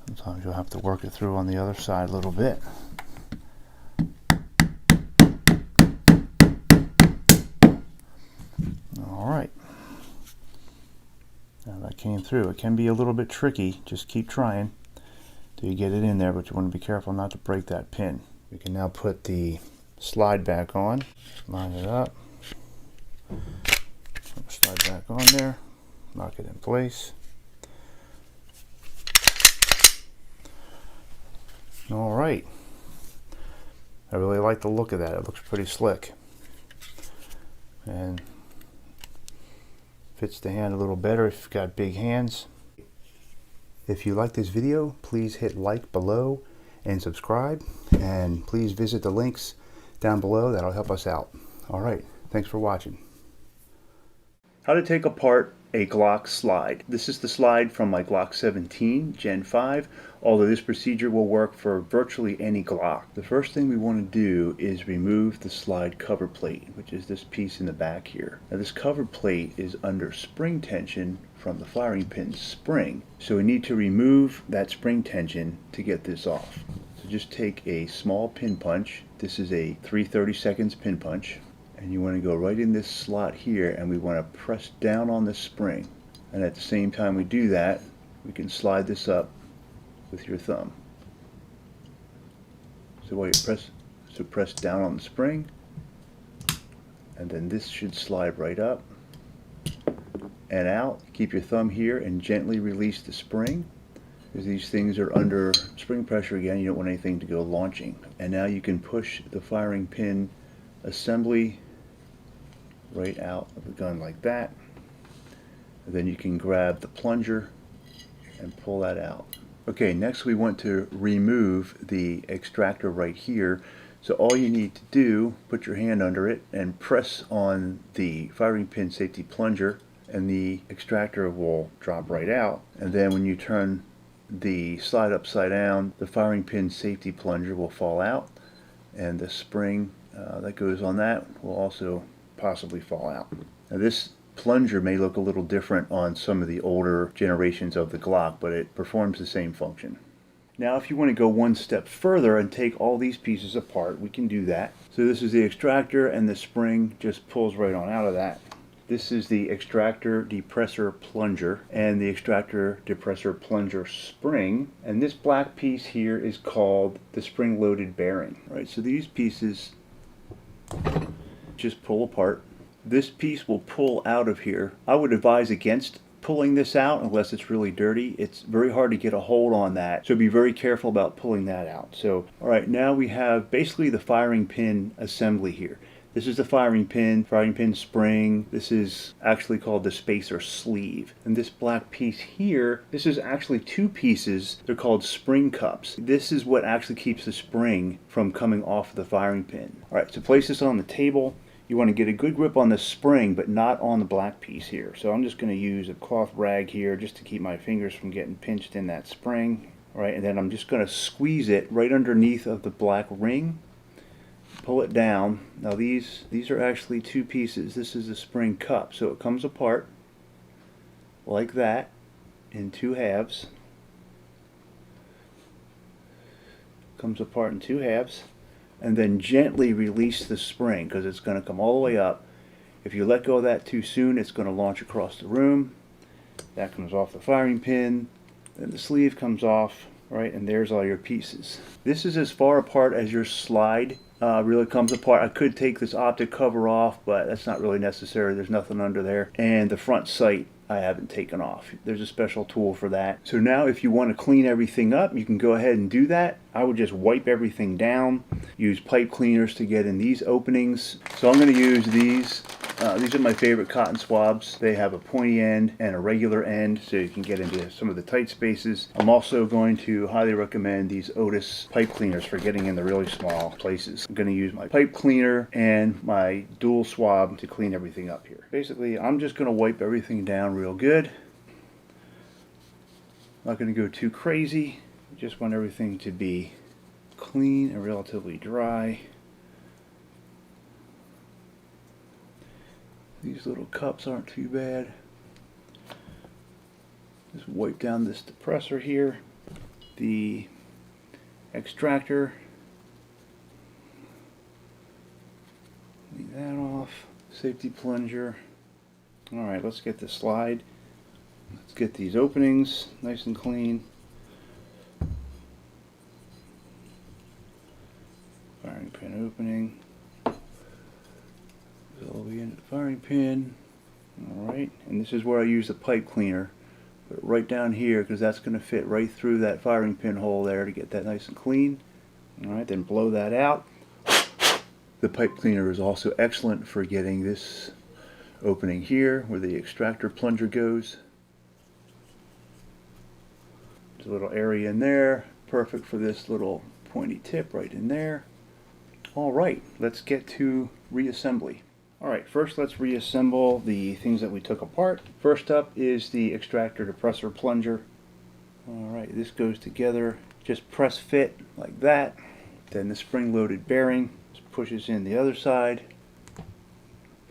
Sometimes you'll have to work it through on the other side a little bit. All right. Now that came through. It can be a little bit tricky. Just keep trying till you get it in there, but you want to be careful not to break that pin. We can now put the slide back on. Line it up. Slide back on there. Lock it in place. All right, I really like the look of that. It looks pretty slick. And fits the hand a little better if you've got big hands. If you like this video, please hit like below and subscribe. And please visit the links down below. That'll help us out. Alright, thanks for watching. How to take apart a GLOCK slide. This is the slide from my GLOCK 17 Gen 5, although this procedure will work for virtually any GLOCK. The first thing we want to do is remove the slide cover plate, which is this piece in the back here. Now this cover plate is under spring tension from the firing pin spring, so we need to remove that spring tension to get this off. So just take a small pin punch. This is a 3/32 pin punch. And you want to go right in this slot here, and we want to press down on the spring. And at the same time we do that, we can slide this up with your thumb. So while you press down on the spring, and then this should slide right up and out. Keep your thumb here and gently release the spring, because these things are under spring pressure again. You don't want anything to go launching. And now you can push the firing pin assembly right out of the gun like that. And then you can grab the plunger and pull that out. Okay, next we want to remove the extractor right here. So all you need to do, put your hand under it and press on the firing pin safety plunger, and the extractor will drop right out. And then when you turn the slide upside down, the firing pin safety plunger will fall out, and the spring that goes on that will also possibly fall out. Now this plunger may look a little different on some of the older generations of the GLOCK, but it performs the same function. Now if you want to go one step further and take all these pieces apart, we can do that. So this is the extractor, and the spring just pulls right on out of that. This is the extractor depressor plunger and the extractor depressor plunger spring, and this black piece here is called the spring loaded bearing. Right, so these pieces just pull apart. This piece will pull out of here. I would advise against pulling this out unless it's really dirty. It's very hard to get a hold on that, so be very careful about pulling that out. So alright, now we have basically the firing pin assembly here. This is the firing pin spring. This is actually called the spacer sleeve. And this black piece here, this is actually two pieces. They're called spring cups. This is what actually keeps the spring from coming off the firing pin. Alright, so place this on the table. You want to get a good grip on the spring, but not on the black piece here. So I'm just going to use a cloth rag here just to keep my fingers from getting pinched in that spring. Alright, and then I'm just going to squeeze it right underneath of the black ring. Pull it down. Now these are actually two pieces. This is a spring cup, so it comes apart like that in two halves. Comes apart in two halves, and then gently release the spring because it's going to come all the way up. If you let go of that too soon, it's going to launch across the room. That comes off the firing pin, then the sleeve comes off, right, and there's all your pieces. This is as far apart as your slide really comes apart. I could take this optic cover off, but that's not really necessary. There's nothing under there. And the front sight I haven't taken off. There's a special tool for that. So now if you want to clean everything up, you can go ahead and do that. I would just wipe everything down, use pipe cleaners to get in these openings. So I'm going to use these. These are my favorite cotton swabs. They have a pointy end and a regular end, so you can get into some of the tight spaces. I'm also going to highly recommend these Otis pipe cleaners for getting in the really small places. I'm going to use my pipe cleaner and my dual swab to clean everything up here. Basically, I'm just going to wipe everything down real good. Not going to go too crazy. Just want everything to be clean and relatively dry. These little cups aren't too bad. Just wipe down this depressor here. The extractor. Leave that off. Safety plunger. Alright, let's get the slide. Let's get these openings nice and clean. Firing pin opening. All the way into the firing pin. Alright, and this is where I use the pipe cleaner. Put it right down here because that's going to fit right through that firing pin hole there to get that nice and clean. Alright, then blow that out. The pipe cleaner is also excellent for getting this opening here where the extractor plunger goes. There's a little area in there, perfect for this little pointy tip right in there. Alright, let's get to reassembly. Alright, first let's reassemble the things that we took apart. First up is the extractor depressor plunger. Alright, this goes together, just press fit like that. Then the spring-loaded bearing pushes in the other side.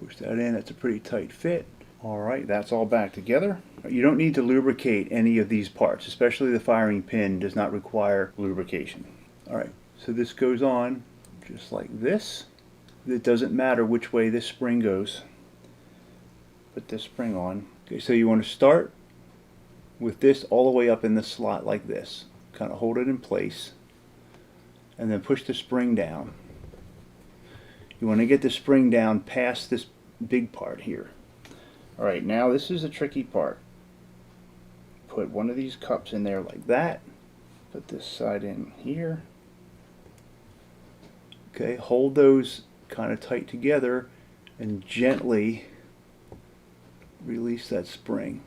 Push that in, that's a pretty tight fit. Alright, that's all back together. You don't need to lubricate any of these parts, especially the firing pin does not require lubrication. Alright, so this goes on just like this. It doesn't matter which way this spring goes. Put this spring on. Okay, so you want to start with this all the way up in the slot like this. Kind of hold it in place and then push the spring down. You want to get the spring down past this big part here. Alright, now this is a tricky part. Put one of these cups in there like that. Put this side in here. Okay, hold those kind of tight together and gently release that spring.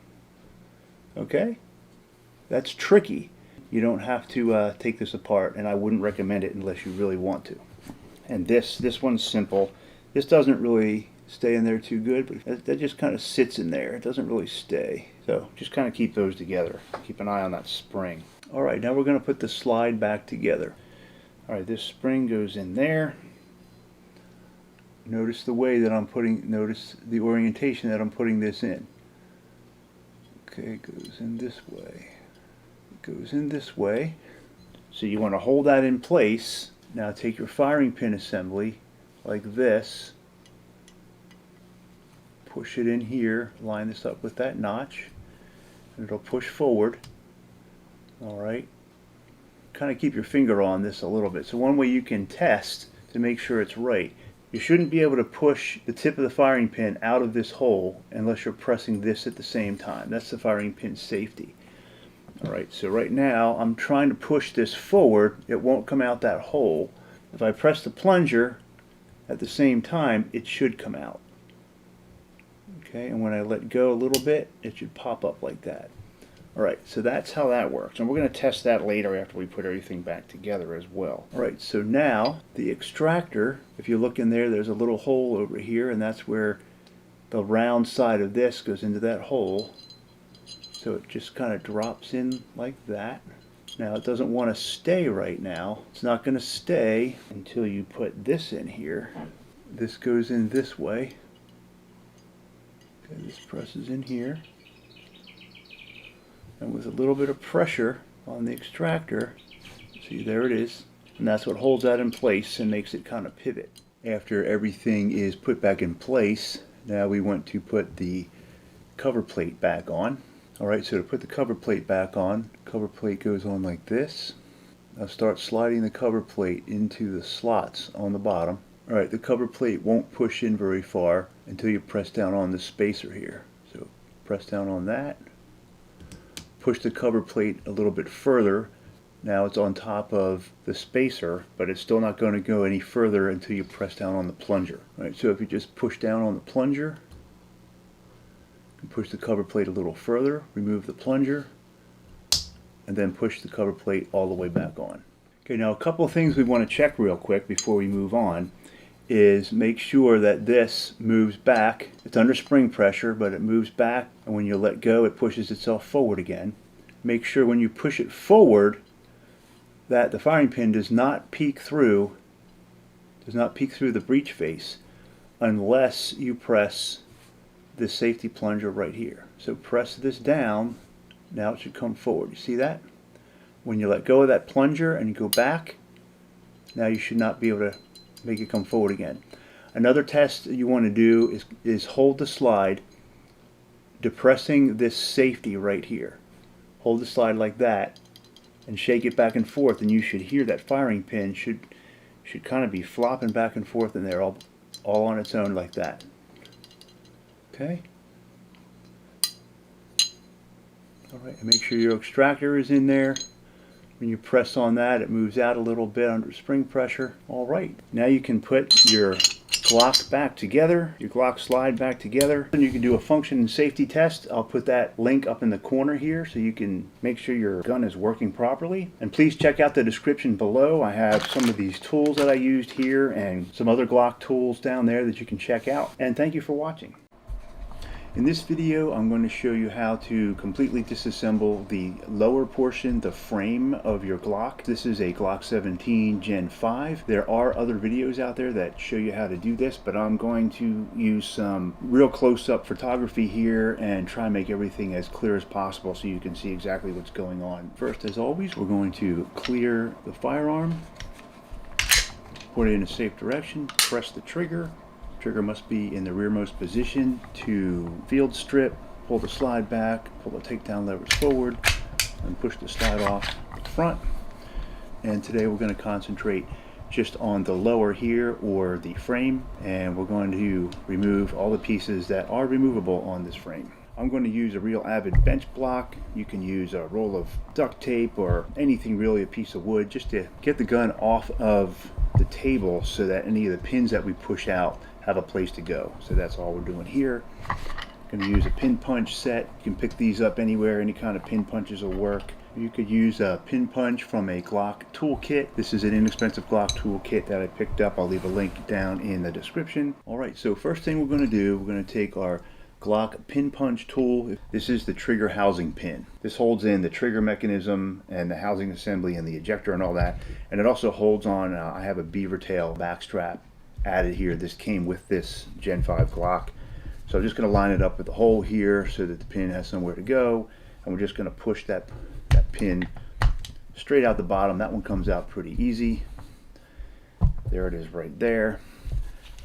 Okay? That's tricky. You don't have to take this apart, and I wouldn't recommend it unless you really want to. And this one's simple. This doesn't really stay in there too good, but that just kind of sits in there. It doesn't really stay. So just kind of keep those together. Keep an eye on that spring. Alright, now we're going to put the slide back together. Alright, this spring goes in there. Notice the way that notice the orientation that I'm putting this in. Okay, it goes in this way. It goes in this way. So you want to hold that in place. Now take your firing pin assembly like this. Push it in here. Line this up with that notch. And it'll push forward. Alright. Kind of keep your finger on this a little bit. So one way you can test to make sure it's right. You shouldn't be able to push the tip of the firing pin out of this hole unless you're pressing this at the same time. That's the firing pin safety. Alright, so right now I'm trying to push this forward. It won't come out that hole. If I press the plunger at the same time, it should come out. Okay, and when I let go a little bit, it should pop up like that. Alright, so that's how that works. And we're going to test that later after we put everything back together as well. Alright, so now the extractor, if you look in there, there's a little hole over here, and that's where the round side of this goes into that hole. So it just kind of drops in like that. Now it doesn't want to stay right now. It's not going to stay until you put this in here. This goes in this way. Okay, this presses in here. And with a little bit of pressure on the extractor, see, there it is, and that's what holds that in place and makes it kind of pivot. After everything is put back in place, now we want to put the cover plate back on. Alright, so to put the cover plate back on, cover plate goes on like this. Now start sliding the cover plate into the slots on the bottom. Alright, the cover plate won't push in very far until you press down on the spacer here. So press down on that. Push the cover plate a little bit further. Now it's on top of the spacer, but it's still not going to go any further until you press down on the plunger. Right, so if you just push down on the plunger, and push the cover plate a little further, remove the plunger, and then push the cover plate all the way back on. Okay, now a couple of things we want to check real quick before we move on is make sure that this moves back. It's under spring pressure, but it moves back, and when you let go, it pushes itself forward again. Make sure when you push it forward that the firing pin does not peek through the breech face unless you press this safety plunger right here. So press this down. Now it should come forward. You see that? When you let go of that plunger and you go back, now you should not be able to make it come forward again. Another test that you want to do is hold the slide, depressing this safety right here. Hold the slide like that and shake it back and forth, and you should hear that firing pin should kind of be flopping back and forth in there all on its own like that. Okay? Alright, and make sure your extractor is in there. When you press on that, it moves out a little bit under spring pressure. All right, now you can put your Glock back together, your Glock slide back together, and you can do a function and safety test. I'll put that link up in the corner here so you can make sure your gun is working properly. And please check out the description below. I have some of these tools that I used here and some other Glock tools down there that you can check out. And thank you for watching. In this video, I'm going to show you how to completely disassemble the lower portion, the frame of your Glock. This is a Glock 17 Gen 5. There are other videos out there that show you how to do this, but I'm going to use some real close-up photography here and try and make everything as clear as possible so you can see exactly what's going on. First, as always, we're going to clear the firearm, put it in a safe direction, press the trigger. Trigger must be in the rearmost position to field strip, pull the slide back, pull the takedown levers forward, and push the slide off at the front. And today we're going to concentrate just on the lower here, or the frame, and we're going to remove all the pieces that are removable on this frame. I'm going to use a Real Avid bench block. You can use a roll of duct tape or anything really, a piece of wood, just to get the gun off of the table so that any of the pins that we push out have a place to go. So that's all we're doing here. I'm going to use a pin punch set. You can pick these up anywhere. Any kind of pin punches will work. You could use a pin punch from a GLOCK toolkit. This is an inexpensive GLOCK toolkit that I picked up. I'll leave a link down in the description. Alright, so first thing we're going to do, we're going to take our GLOCK pin punch tool. This is the trigger housing pin. This holds in the trigger mechanism and the housing assembly and the ejector and all that. And it also holds on, I have a beaver tail backstrap added here. This came with this Gen 5 Glock. So I'm just going to line it up with the hole here so that the pin has somewhere to go. And we're just going to push that pin straight out the bottom. That one comes out pretty easy. There it is right there.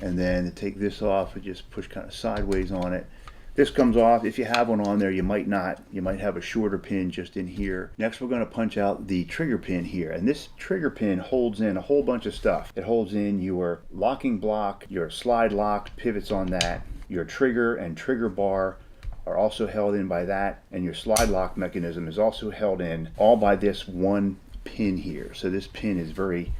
And then to take this off, we just push kind of sideways on it. This comes off. If you have one on there, you might not. You might have a shorter pin just in here. Next, we're going to punch out the trigger pin here. And this trigger pin holds in a whole bunch of stuff. It holds in your locking block, your slide lock, pivots on that. Your trigger and trigger bar are also held in by that. And your slide lock mechanism is also held in all by this one pin here. So this pin is very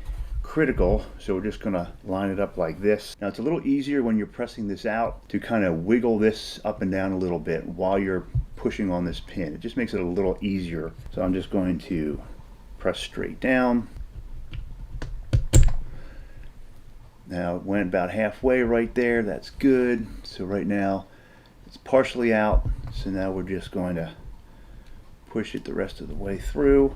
critical, so we're just going to line it up like this. Now it's a little easier when you're pressing this out to kind of wiggle this up and down a little bit while you're pushing on this pin. It just makes it a little easier. So I'm just going to press straight down. Now it went about halfway right there. That's good. So right now it's partially out. So now we're just going to push it the rest of the way through.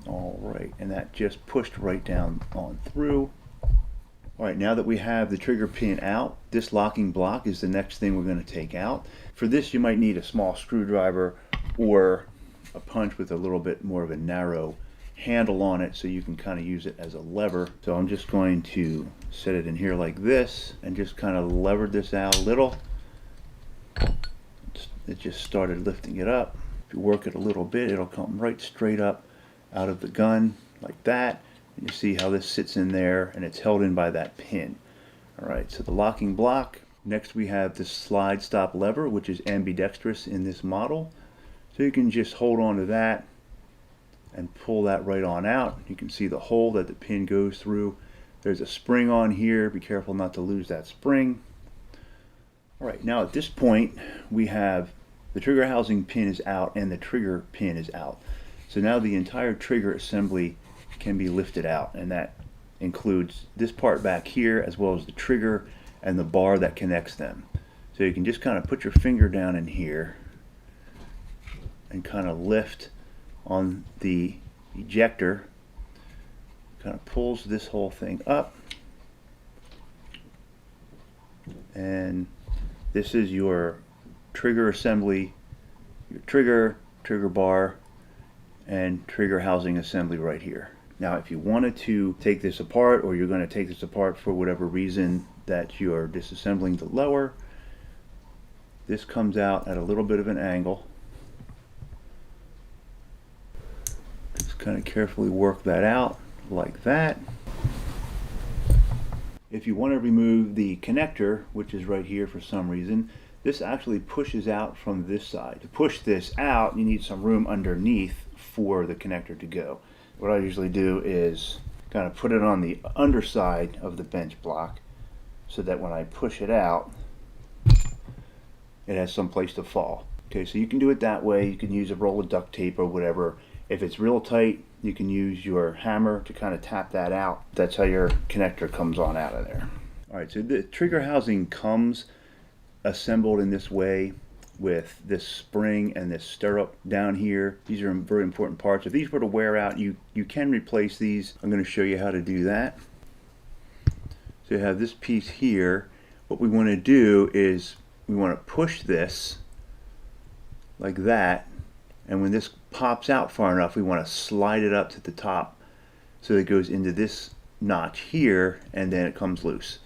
All right, and that just pushed right down on through. All right, now that we have the trigger pin out, this locking block is the next thing we're going to take out. For this, you might need a small screwdriver or a punch with a little bit more of a narrow handle on it so you can kind of use it as a lever. So I'm just going to set it in here like this and just kind of lever this out a little. It just started lifting it up. If you work it a little bit, it'll come right straight up out of the gun like that. And you see how this sits in there and it's held in by that pin. Alright, so the locking block. Next we have this slide stop lever, which is ambidextrous in this model. So you can just hold on to that and pull that right on out. You can see the hole that the pin goes through. There's a spring on here. Be careful not to lose that spring. Alright, now at this point we have the trigger housing pin is out and the trigger pin is out. So now the entire trigger assembly can be lifted out, and that includes this part back here as well as the trigger and the bar that connects them. So you can just kind of put your finger down in here and kind of lift on the ejector. Kind of pulls this whole thing up, and this is your trigger assembly, your trigger bar, and trigger housing assembly right here. Now if you wanted to take this apart, or you're going to take this apart for whatever reason that you are disassembling the lower, this comes out at a little bit of an angle. Just kind of carefully work that out like that. If you want to remove the connector, which is right here for some reason, this actually pushes out from this side. To push this out, you need some room underneath for the connector to go. What I usually do is kind of put it on the underside of the bench block so that when I push it out, it has some place to fall. Okay, so you can do it that way. You can use a roll of duct tape or whatever. If it's real tight, you can use your hammer to kind of tap that out. That's how your connector comes on out of there. All right, so the trigger housing comes assembled in this way with this spring and this stirrup down here. These are very important parts. If these were to wear out, you can replace these. I'm going to show you how to do that. So you have this piece here. What we want to do is we want to push this like that, and when this pops out far enough, we want to slide it up to the top so it goes into this notch here, and then it comes loose.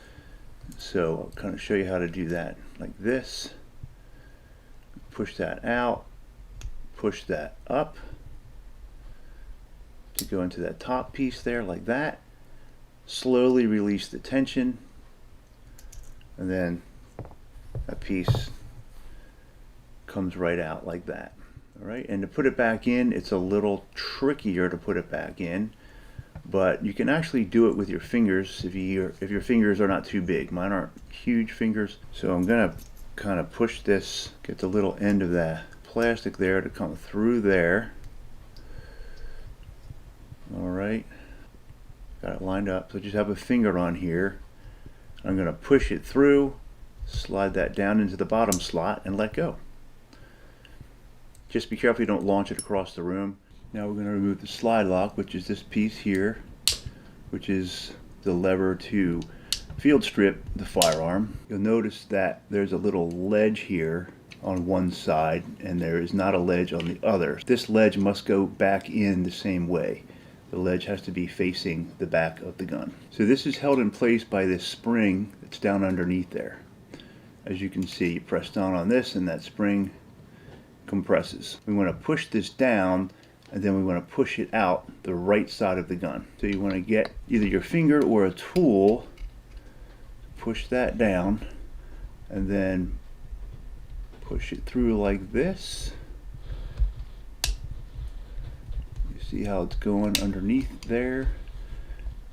So I'll kind of show you how to do that like this. Push that out, push that up to go into that top piece there like that. Slowly release the tension, and then that piece comes right out like that. All right, and to put it back in, it's a little trickier to put it back in, but you can actually do it with your fingers if your fingers are not too big. Mine aren't huge fingers, so I'm gonna kind of push this, get the little end of that plastic there to come through there. All right, got it lined up. So just have a finger on here. I'm gonna push it through, slide that down into the bottom slot, and let go. Just be careful you don't launch it across the room. Now we're going to remove the slide lock, which is this piece here, which is the lever to field strip the firearm. You'll notice that there's a little ledge here on one side, and there is not a ledge on the other. This ledge must go back in the same way. The ledge has to be facing the back of the gun. So this is held in place by this spring that's down underneath there. As you can see, you press down on this and that spring compresses. We want to push this down, and then we want to push it out the right side of the gun. So you want to get either your finger or a tool, push that down, and then push it through like this. You see how it's going underneath there.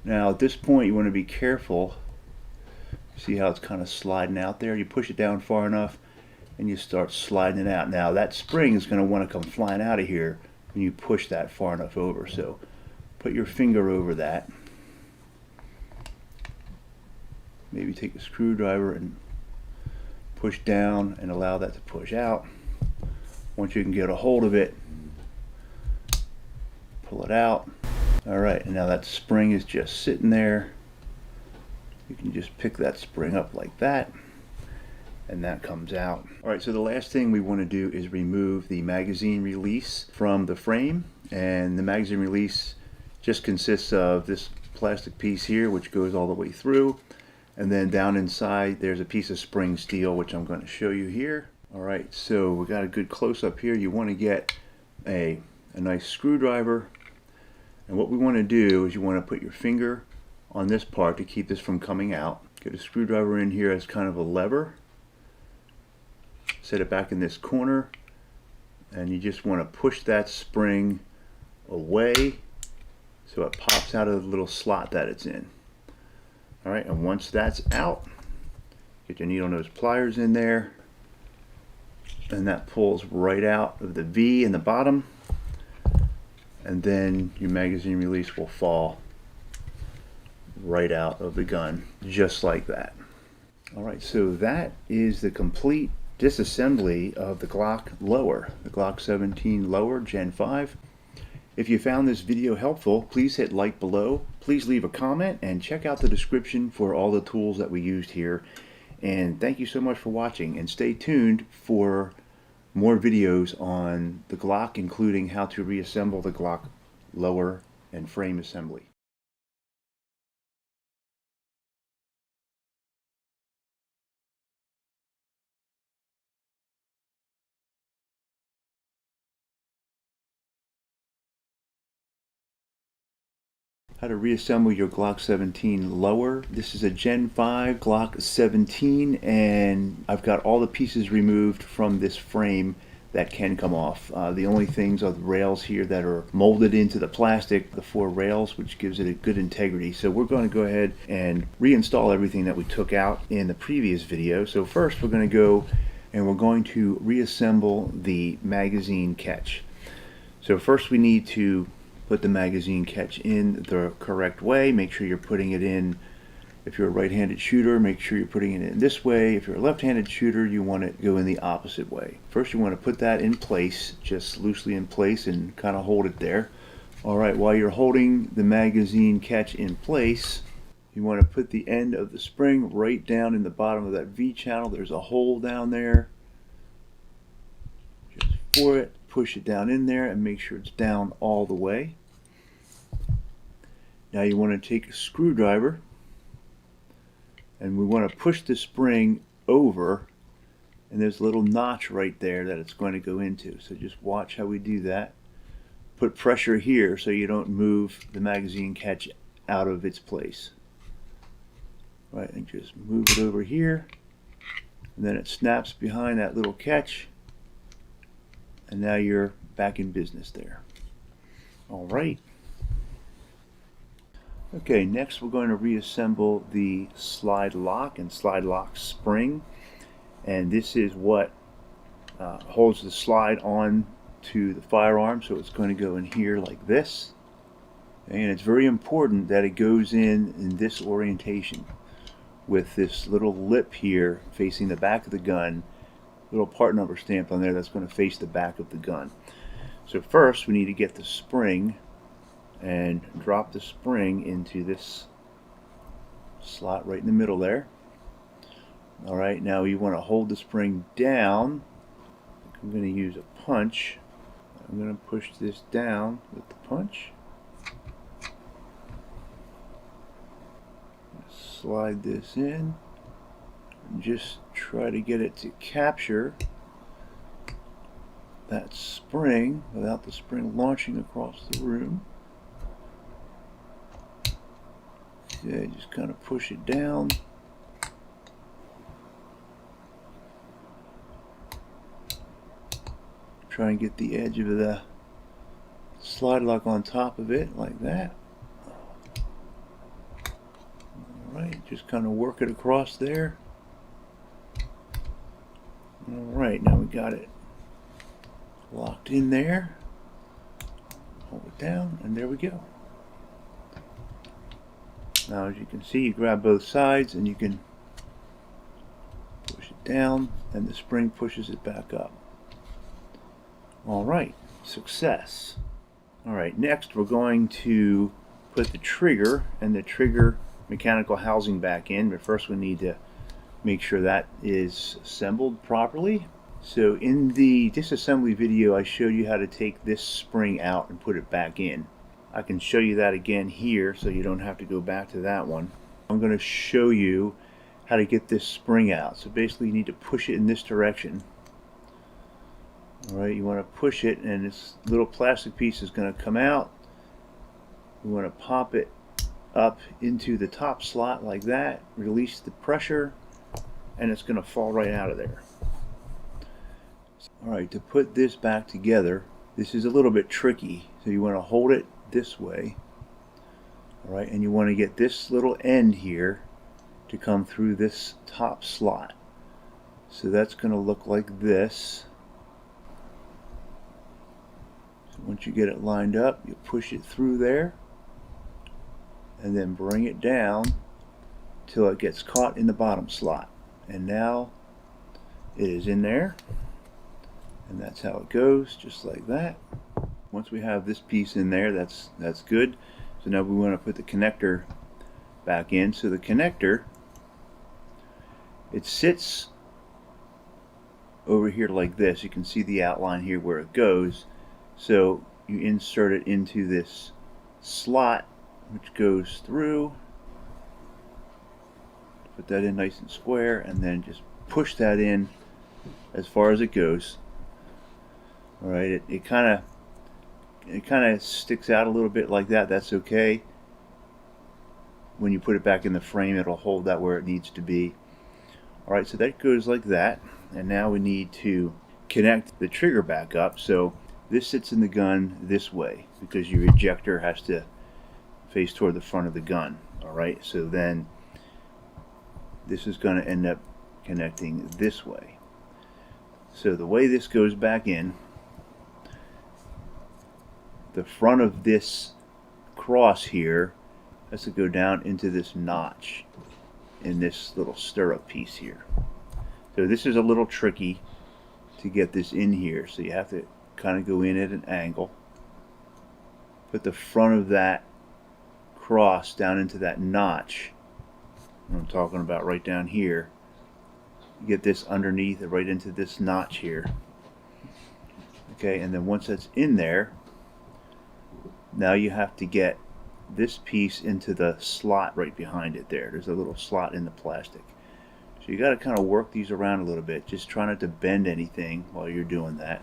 Now at this point you want to be careful. See how it's kind of sliding out there? You push it down far enough and you start sliding it out. Now that spring is going to want to come flying out of here when you push that far enough over. So put your finger over that. Maybe take a screwdriver and push down and allow that to push out. Once you can get a hold of it, pull it out. All right, and now that spring is just sitting there. You can just pick that spring up like that, and that comes out. All right, so the last thing we want to do is remove the magazine release from the frame, and the magazine release just consists of this plastic piece here, which goes all the way through, and then down inside there's a piece of spring steel, which I'm going to show you here. All right, so we got a good close-up here. You want to get a nice screwdriver, and what we want to do is you want to put your finger on this part to keep this from coming out. Get a screwdriver in here as kind of a lever. Set it back in this corner, and you just want to push that spring away so it pops out of the little slot that it's in. All right, and once that's out, get your needle nose pliers in there, and that pulls right out of the V in the bottom, and then your magazine release will fall right out of the gun, just like that. All right, so that is the complete disassembly of the Glock lower, the Glock 17 lower Gen 5. If you found this video helpful, please hit like below. Please leave a comment and check out the description for all the tools that we used here. And thank you so much for watching, and stay tuned for more videos on the Glock, including how to reassemble the Glock lower and frame assembly. How to reassemble your Glock 17 lower. This is a Gen 5 Glock 17, and I've got all the pieces removed from this frame that can come off. The only things are the rails here that are molded into the plastic, the 4 rails, which gives it a good integrity. So we're going to go ahead and reinstall everything that we took out in the previous video. So first we're going to go and we're going to reassemble the magazine catch. So first we need to put the magazine catch in the correct way. Make sure you're putting it in. If you're a right-handed shooter, make sure you're putting it in this way. If you're a left-handed shooter, you want it to go in the opposite way. First, you want to put that in place, just loosely in place, and kind of hold it there. All right, while you're holding the magazine catch in place, you want to put the end of the spring right down in the bottom of that V channel. There's a hole down there. Just for it, push it down in there and make sure it's down all the way. Now you want to take a screwdriver and we want to push the spring over, and there's a little notch right there that it's going to go into. So just watch how we do that. Put pressure here so you don't move the magazine catch out of its place. Right, and just move it over here, and then it snaps behind that little catch, and now you're back in business there. All right. Okay, next we're going to reassemble the slide lock and slide lock spring, and this is what holds the slide on to the firearm. So it's going to go in here like this, and it's very important that it goes in this orientation with this little lip here facing the back of the gun, little part number stamped on there that's going to face the back of the gun. So first we need to get the spring and drop the spring into this slot right in the middle there. Alright, now you want to hold the spring down. I'm going to use a punch. I'm going to push this down with the punch. Slide this in and just try to get it to capture that spring without the spring launching across the room. Okay, just kind of push it down. Try and get the edge of the slide lock on top of it like that. Alright, just kind of work it across there. Alright, now we got it locked in there. Hold it down, and there we go. Now as you can see, you grab both sides and you can push it down and the spring pushes it back up. Alright, success. Alright, next we're going to put the trigger and the trigger mechanical housing back in, but first we need to make sure that is assembled properly. So in the disassembly video I showed you how to take this spring out and put it back in. I can show you that again here so you don't have to go back to that one. I'm going to show you how to get this spring out. So basically you need to push it in this direction. Alright, you want to push it and this little plastic piece is going to come out. You want to pop it up into the top slot like that, release the pressure, and it's going to fall right out of there. Alright, to put this back together, this is a little bit tricky. So you want to hold it this way, alright, and you want to get this little end here to come through this top slot. So that's going to look like this. So once you get it lined up, you push it through there and then bring it down till it gets caught in the bottom slot, and now it is in there, and that's how it goes, just like that. Once we have this piece in there, that's good. So now we want to put the connector back in. So the connector, it sits over here like this. You can see the outline here where it goes. So you insert it into this slot which goes through. Put that in nice and square and then just push that in as far as it goes. Alright, it kind of sticks out a little bit like that. That's okay. When you put it back in the frame, it'll hold that where it needs to be. Alright, so that goes like that. And now we need to connect the trigger back up. So this sits in the gun this way because your ejector has to face toward the front of the gun. Alright, so then this is going to end up connecting this way. So the way this goes back in, the front of this cross here has to go down into this notch in this little stirrup piece here. So this is a little tricky to get this in here, so you have to kind of go in at an angle, put the front of that cross down into that notch. I'm talking about right down here. You get this underneath and right into this notch here. Okay, and then once that's in there, now you have to get this piece into the slot right behind it there. There's a little slot in the plastic. So you got to kind of work these around a little bit. Just try not to bend anything while you're doing that.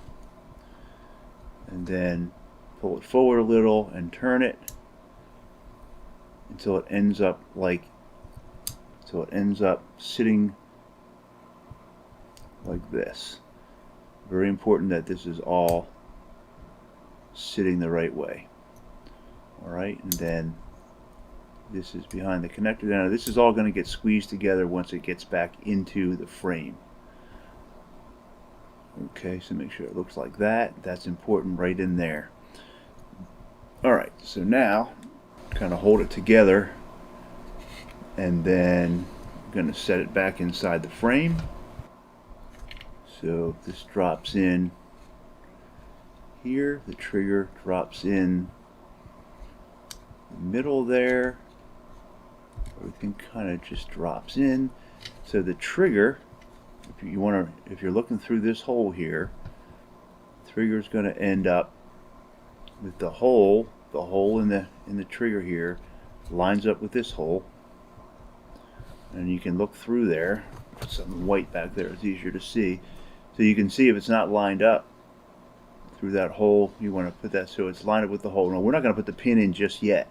And then pull it forward a little and turn it until it ends up sitting like this. Very important that this is all sitting the right way. Alright, and then this is behind the connector. Now this is all going to get squeezed together once it gets back into the frame. Okay, so make sure it looks like that. That's important right in there. Alright, so now kind of hold it together, and then I'm going to set it back inside the frame. So this drops in here, the trigger drops in the middle there, everything kind of just drops in. So the trigger, if you're looking through this hole here, the trigger is going to end up with the hole in the trigger here lines up with this hole, and you can look through there. Put some white back there, it's easier to see. So you can see if it's not lined up through that hole, you want to put that so it's lined up with the hole. Now we're not going to put the pin in just yet,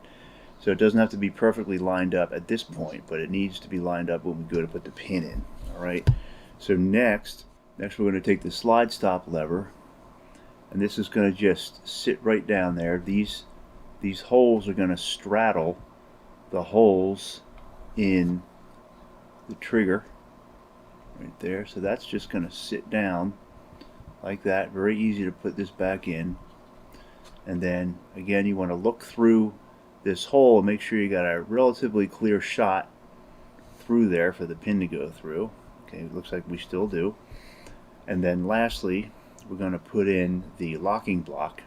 so it doesn't have to be perfectly lined up at this point, but it needs to be lined up when we go to put the pin in. Alright, so next we're going to take the slide stop lever, and this is going to just sit right down there. These holes are going to straddle the holes in the trigger right there, so that's just going to sit down like that. Very easy to put this back in. And then again, you want to look through this hole and make sure you got a relatively clear shot through there for the pin to go through. Okay, it looks like we still do. And then lastly, we're going to put in the locking block,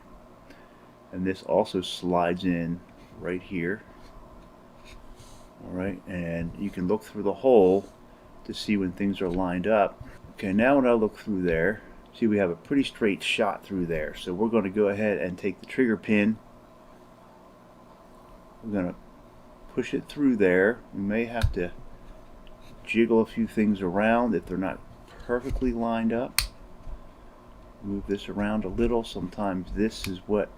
and this also slides in right here. Alright, and you can look through the hole to see when things are lined up. Okay, now when I look through there, see we have a pretty straight shot through there. So we're going to go ahead and take the trigger pin. We're going to push it through there. We may have to jiggle a few things around if they're not perfectly lined up. Move this around a little. Sometimes this is what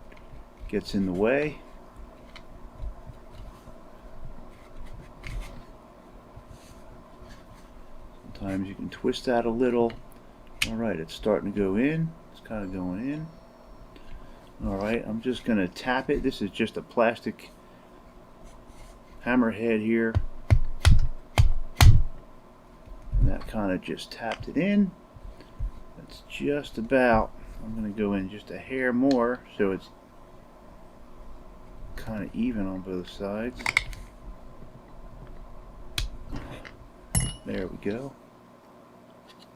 gets in the way. Sometimes you can twist that a little. Alright, it's starting to go in. It's kind of going in. Alright, I'm just going to tap it. This is just a plastic hammerhead here. And that kind of just tapped it in. That's just about, I'm going to go in just a hair more so it's kind of even on both sides. There we go.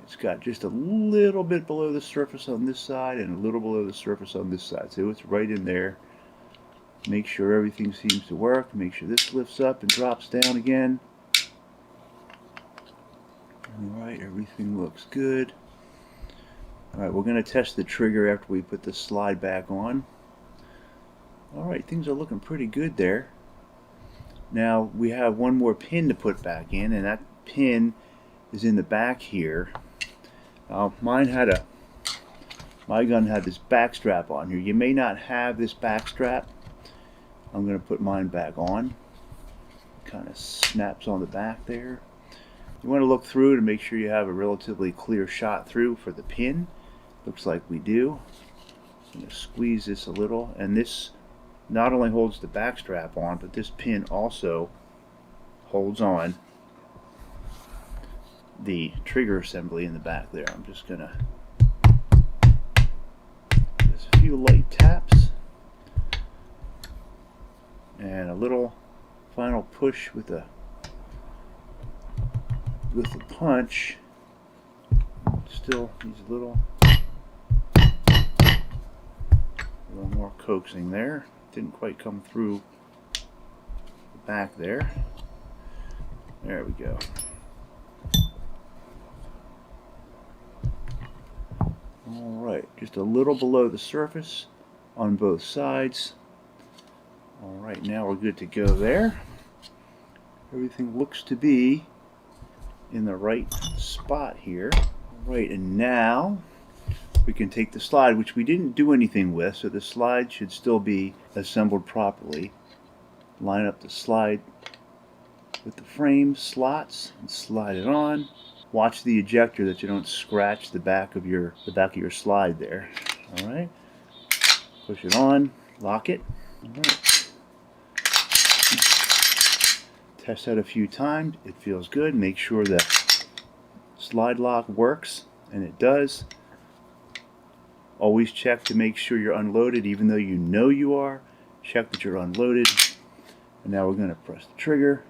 It's got just a little bit below the surface on this side and a little below the surface on this side. So it's right in there. Make sure everything seems to work. Make sure this lifts up and drops down again. Alright, everything looks good. Alright, we're going to test the trigger after we put the slide back on. Alright, things are looking pretty good there. Now we have one more pin to put back in, and that pin is in the back here. My gun had this back strap on here. You may not have this back strap. I'm going to put mine back on. Kind of snaps on the back there. You want to look through to make sure you have a relatively clear shot through for the pin. Looks like we do. I'm going to squeeze this a little, and this not only holds the back strap on, but this pin also holds on the trigger assembly in the back there. I'm just going to just a few light taps and a little final push with the punch. Still needs a little more coaxing there. Didn't quite come through the back there. There we go. Alright, just a little below the surface on both sides. Alright, now we're good to go there. Everything looks to be in the right spot here. Right, and now we can take the slide, which we didn't do anything with, so the slide should still be assembled properly. Line up the slide with the frame slots and slide it on. Watch the ejector that you don't scratch the back of your slide there. All right, push it on, lock it. All right. Test that a few times. It feels good. Make sure the slide lock works, and it does. Always check to make sure you're unloaded, even though you know you are. Check that you're unloaded. And now we're going to press the trigger.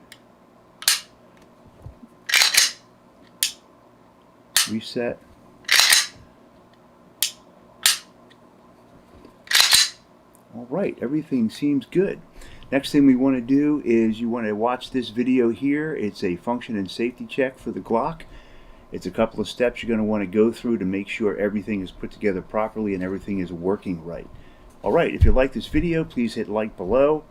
Reset. Alright, everything seems good. Next thing we want to do is you want to watch this video here. It's a function and safety check for the Glock. It's a couple of steps you're going to want to go through to make sure everything is put together properly and everything is working right. Alright, if you like this video, please hit like below.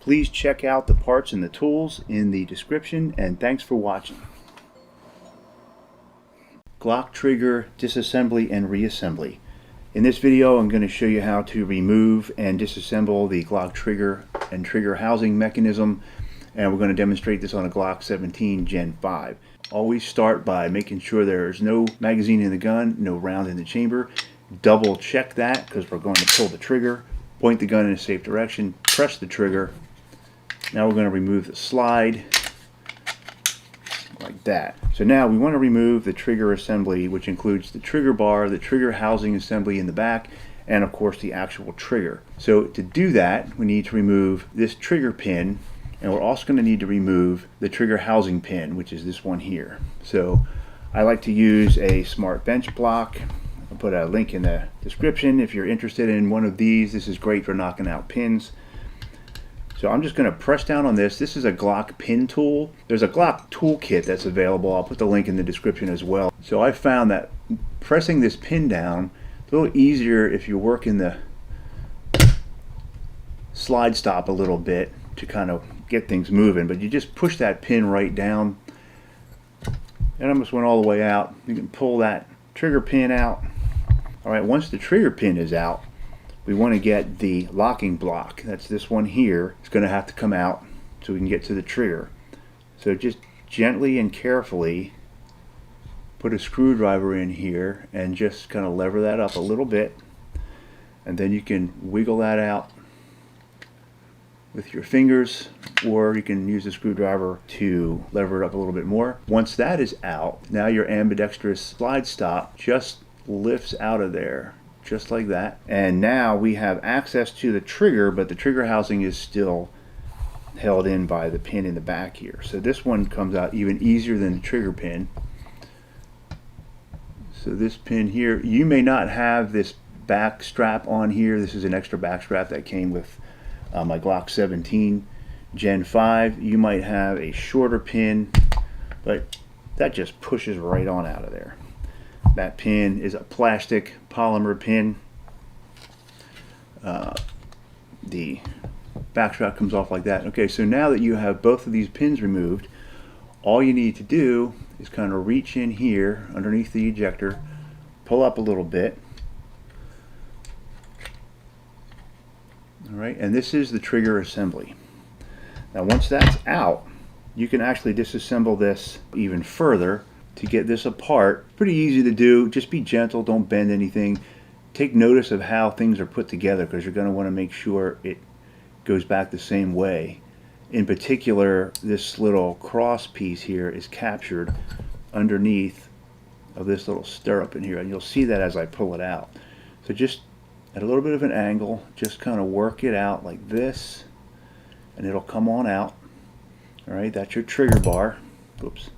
Please check out the parts and the tools in the description, and thanks for watching. Glock trigger disassembly and reassembly. In this video I'm going to show you how to remove and disassemble the Glock trigger and trigger housing mechanism, and we're going to demonstrate this on a Glock 17 Gen 5. Always start by making sure there's no magazine in the gun, no round in the chamber. Double check that because we're going to pull the trigger, point the gun in a safe direction, press the trigger. Now we're going to remove the slide like that. So now we want to remove the trigger assembly, which includes the trigger bar, the trigger housing assembly in the back, and of course the actual trigger. So to do that, we need to remove this trigger pin, and we're also going to need to remove the trigger housing pin, which is this one here. So I like to use a smart bench block. I'll put a link in the description if you're interested in one of these. This is great for knocking out pins. So I'm just going to press down on this. This is a Glock pin tool. There's a Glock toolkit that's available. I'll put the link in the description as well. So I found that pressing this pin down is a little easier if you work in the slide stop a little bit to kind of get things moving, but you just push that pin right down, and I almost went all the way out. You can pull that trigger pin out. Alright, once the trigger pin is out, we want to get the locking block. That's this one here. It's going to have to come out so we can get to the trigger. So just gently and carefully put a screwdriver in here and just kind of lever that up a little bit, and then you can wiggle that out with your fingers, or you can use a screwdriver to lever it up a little bit more. Once that is out, now your ambidextrous slide stop just lifts out of there, just like that. And now we have access to the trigger, but the trigger housing is still held in by the pin in the back here. So this one comes out even easier than the trigger pin. So this pin here, you may not have this back strap on here. This is an extra back strap that came with my Glock 17 Gen 5. You might have a shorter pin, but that just pushes right on out of there. That pin is a plastic polymer pin. The back strap comes off like that. Okay, so now that you have both of these pins removed, all you need to do is kind of reach in here underneath the ejector, pull up a little bit. Alright, and this is the trigger assembly. Now once that's out, you can actually disassemble this even further to get this apart. Pretty easy to do. Just be gentle, don't bend anything. Take notice of how things are put together, because you're going to want to make sure it goes back the same way. In particular, this little cross piece here is captured underneath of this little stirrup in here, and you'll see that as I pull it out. So just at a little bit of an angle, just kind of work it out like this, and it'll come on out. All right, that's your trigger bar. Oops,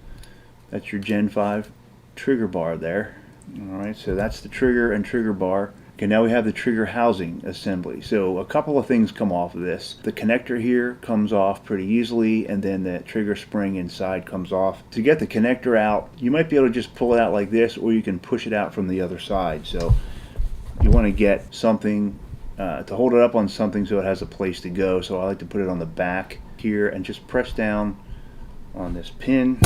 that's your Gen 5 trigger bar there. All right, so that's the trigger and trigger bar. Okay, now we have the trigger housing assembly. So a couple of things come off of this. The connector here comes off pretty easily, and then the trigger spring inside comes off. To get the connector out, you might be able to just pull it out like this, or you can push it out from the other side. So you want to get something to hold it up on something so it has a place to go. So I like to put it on the back here and just press down on this pin,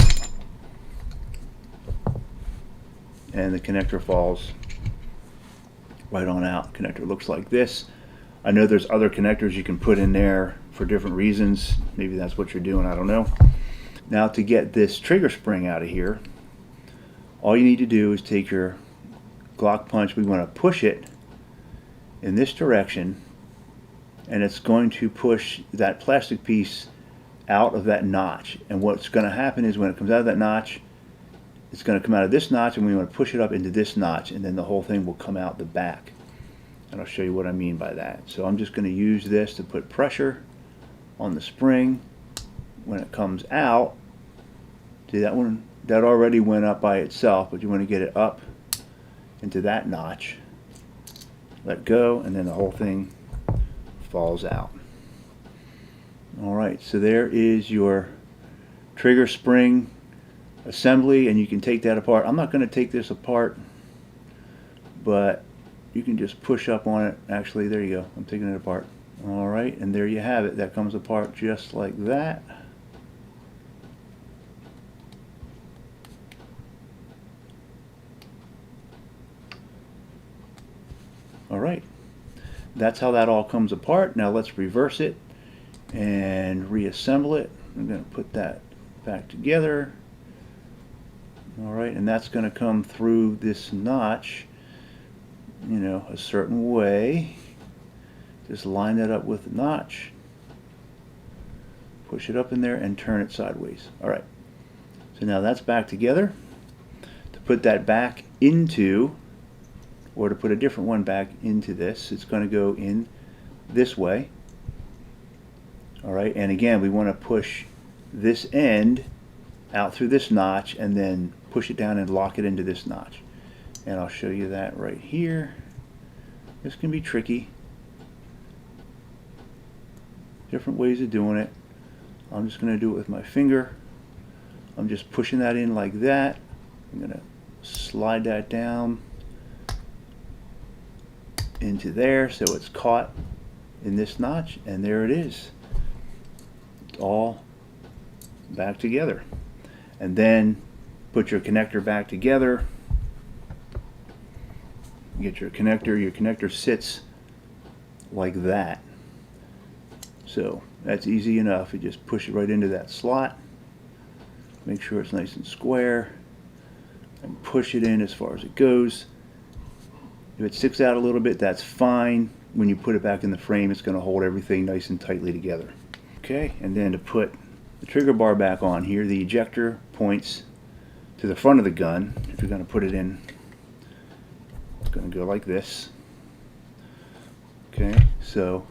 and the connector falls right on out. Connector looks like this. I know there's other connectors you can put in there for different reasons. Maybe that's what you're doing, I don't know. Now to get this trigger spring out of here, all you need to do is take your Glock punch. We want to push it in this direction, and it's going to push that plastic piece out of that notch. And what's going to happen is when it comes out of that notch, it's going to come out of this notch, and we want to push it up into this notch, and then the whole thing will come out the back. And I'll show you what I mean by that. So I'm just going to use this to put pressure on the spring. When it comes out, see that one, that already went up by itself, but you want to get it up into that notch. Let go, and then the whole thing falls out. Alright, so there is your trigger spring assembly, and you can take that apart. I'm not going to take this apart, but you can just push up on it. Actually, there you go. I'm taking it apart. Alright, and there you have it. That comes apart just like that. Alright, that's how that all comes apart. Now let's reverse it and reassemble it. I'm going to put that back together. Alright, and that's going to come through this notch, you know, a certain way. Just line that up with the notch, push it up in there, and turn it sideways. Alright, so now that's back together. To put that back into, or to put a different one back into this, it's going to go in this way. Alright, and again, we want to push this end out through this notch, and then push it down and lock it into this notch. And I'll show you that right here. This can be tricky. Different ways of doing it. I'm just going to do it with my finger. I'm just pushing that in like that. I'm going to slide that down into there so it's caught in this notch, and there it is. It's all back together. And then put your connector back together. Get your connector sits like that. So that's easy enough. You just push it right into that slot. Make sure it's nice and square, and push it in as far as it goes. If it sticks out a little bit, that's fine. When you put it back in the frame, it's going to hold everything nice and tightly together. Okay, and then to put the trigger bar back on here, the ejector points to the front of the gun. If you're going to put it in, it's going to go like this. Okay, so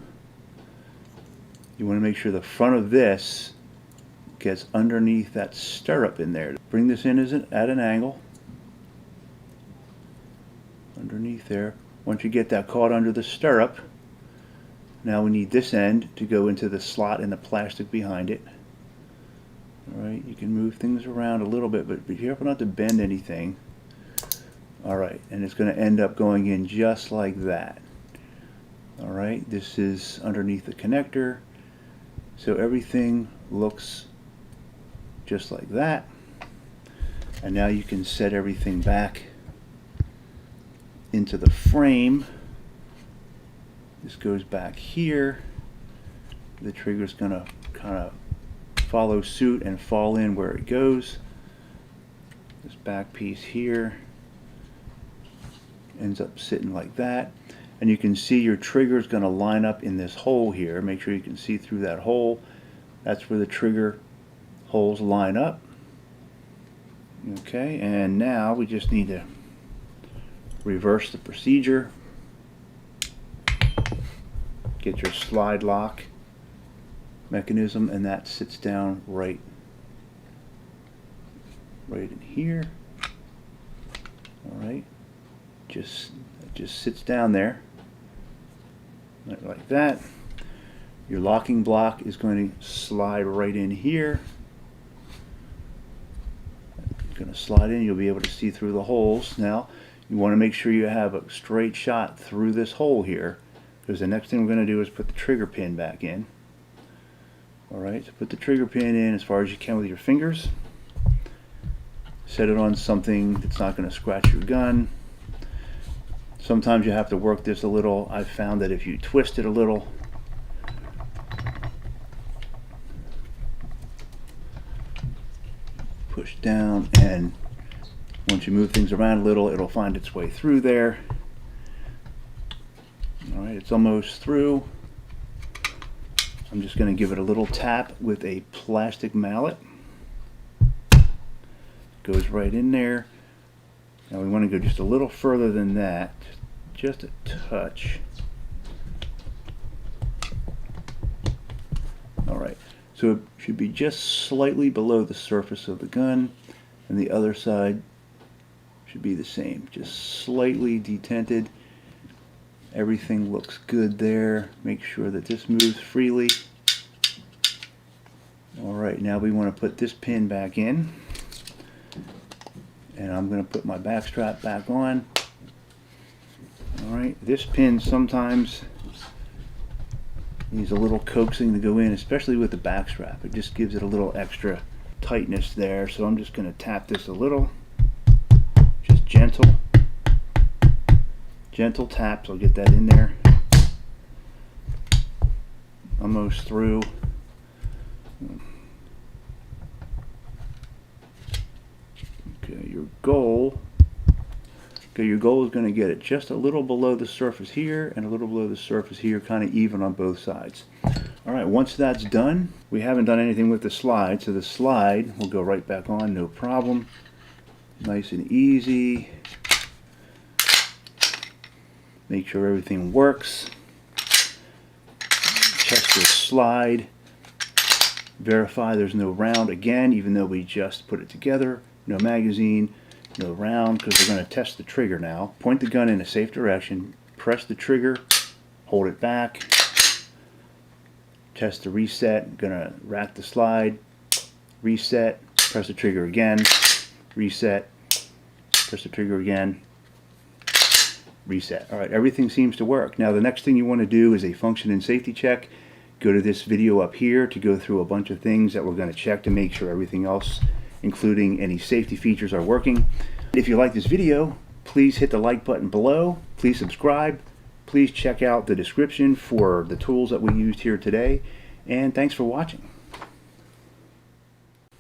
you want to make sure the front of this gets underneath that stirrup in there. Bring this in at an angle. Underneath there. Once you get that caught under the stirrup, now we need this end to go into the slot in the plastic behind it. Alright, you can move things around a little bit, but be careful not to bend anything. Alright, and it's going to end up going in just like that. Alright, this is underneath the connector, so everything looks just like that. And now you can set everything back into the frame. This goes back here. The trigger's going to kind of follow suit and fall in where it goes. This back piece here ends up sitting like that. And you can see your trigger is going to line up in this hole here. Make sure you can see through that hole. That's where the trigger holes line up. Okay, and now we just need to reverse the procedure. Get your slide lock mechanism, and that sits down right in here. All right, it just sits down there like that. Your locking block is going to slide right in here. It's going to slide in. You'll be able to see through the holes. Now you want to make sure you have a straight shot through this hole here, because the next thing we're going to do is put the trigger pin back in. Alright, so put the trigger pin in as far as you can with your fingers. Set it on something that's not going to scratch your gun. Sometimes you have to work this a little. I've found that if you twist it a little, push down, and once you move things around a little, it'll find its way through there. Alright, it's almost through. I'm just going to give it a little tap with a plastic mallet. Goes right in there. Now we want to go just a little further than that, just a touch. Alright, so it should be just slightly below the surface of the gun, and the other side should be the same, just slightly detented. Everything looks good there. Make sure that this moves freely. Alright, now we want to put this pin back in. And I'm going to put my backstrap back on. Alright, this pin sometimes needs a little coaxing to go in, especially with the backstrap. It just gives it a little extra tightness there. So I'm just going to tap this a little. Just gentle. Gentle taps, I'll get that in there. Almost through. Okay, your goal is going to get it just a little below the surface here and a little below the surface here, kind of even on both sides. Alright, once that's done, we haven't done anything with the slide, so the slide will go right back on, no problem. Nice and easy. Make sure everything works. Check the slide. Verify there's no round again, even though we just put it together. No magazine, no round, because we're going to test the trigger now. Point the gun in a safe direction. Press the trigger. Hold it back. Test the reset. Going to rack the slide. Reset. Press the trigger again. Reset. Press the trigger again. Reset. Alright, everything seems to work. Now the next thing you want to do is a function and safety check. Go to this video up here to go through a bunch of things that we're going to check to make sure everything else, including any safety features, are working. If you like this video, please hit the like button below. Please subscribe. Please check out the description for the tools that we used here today. And thanks for watching.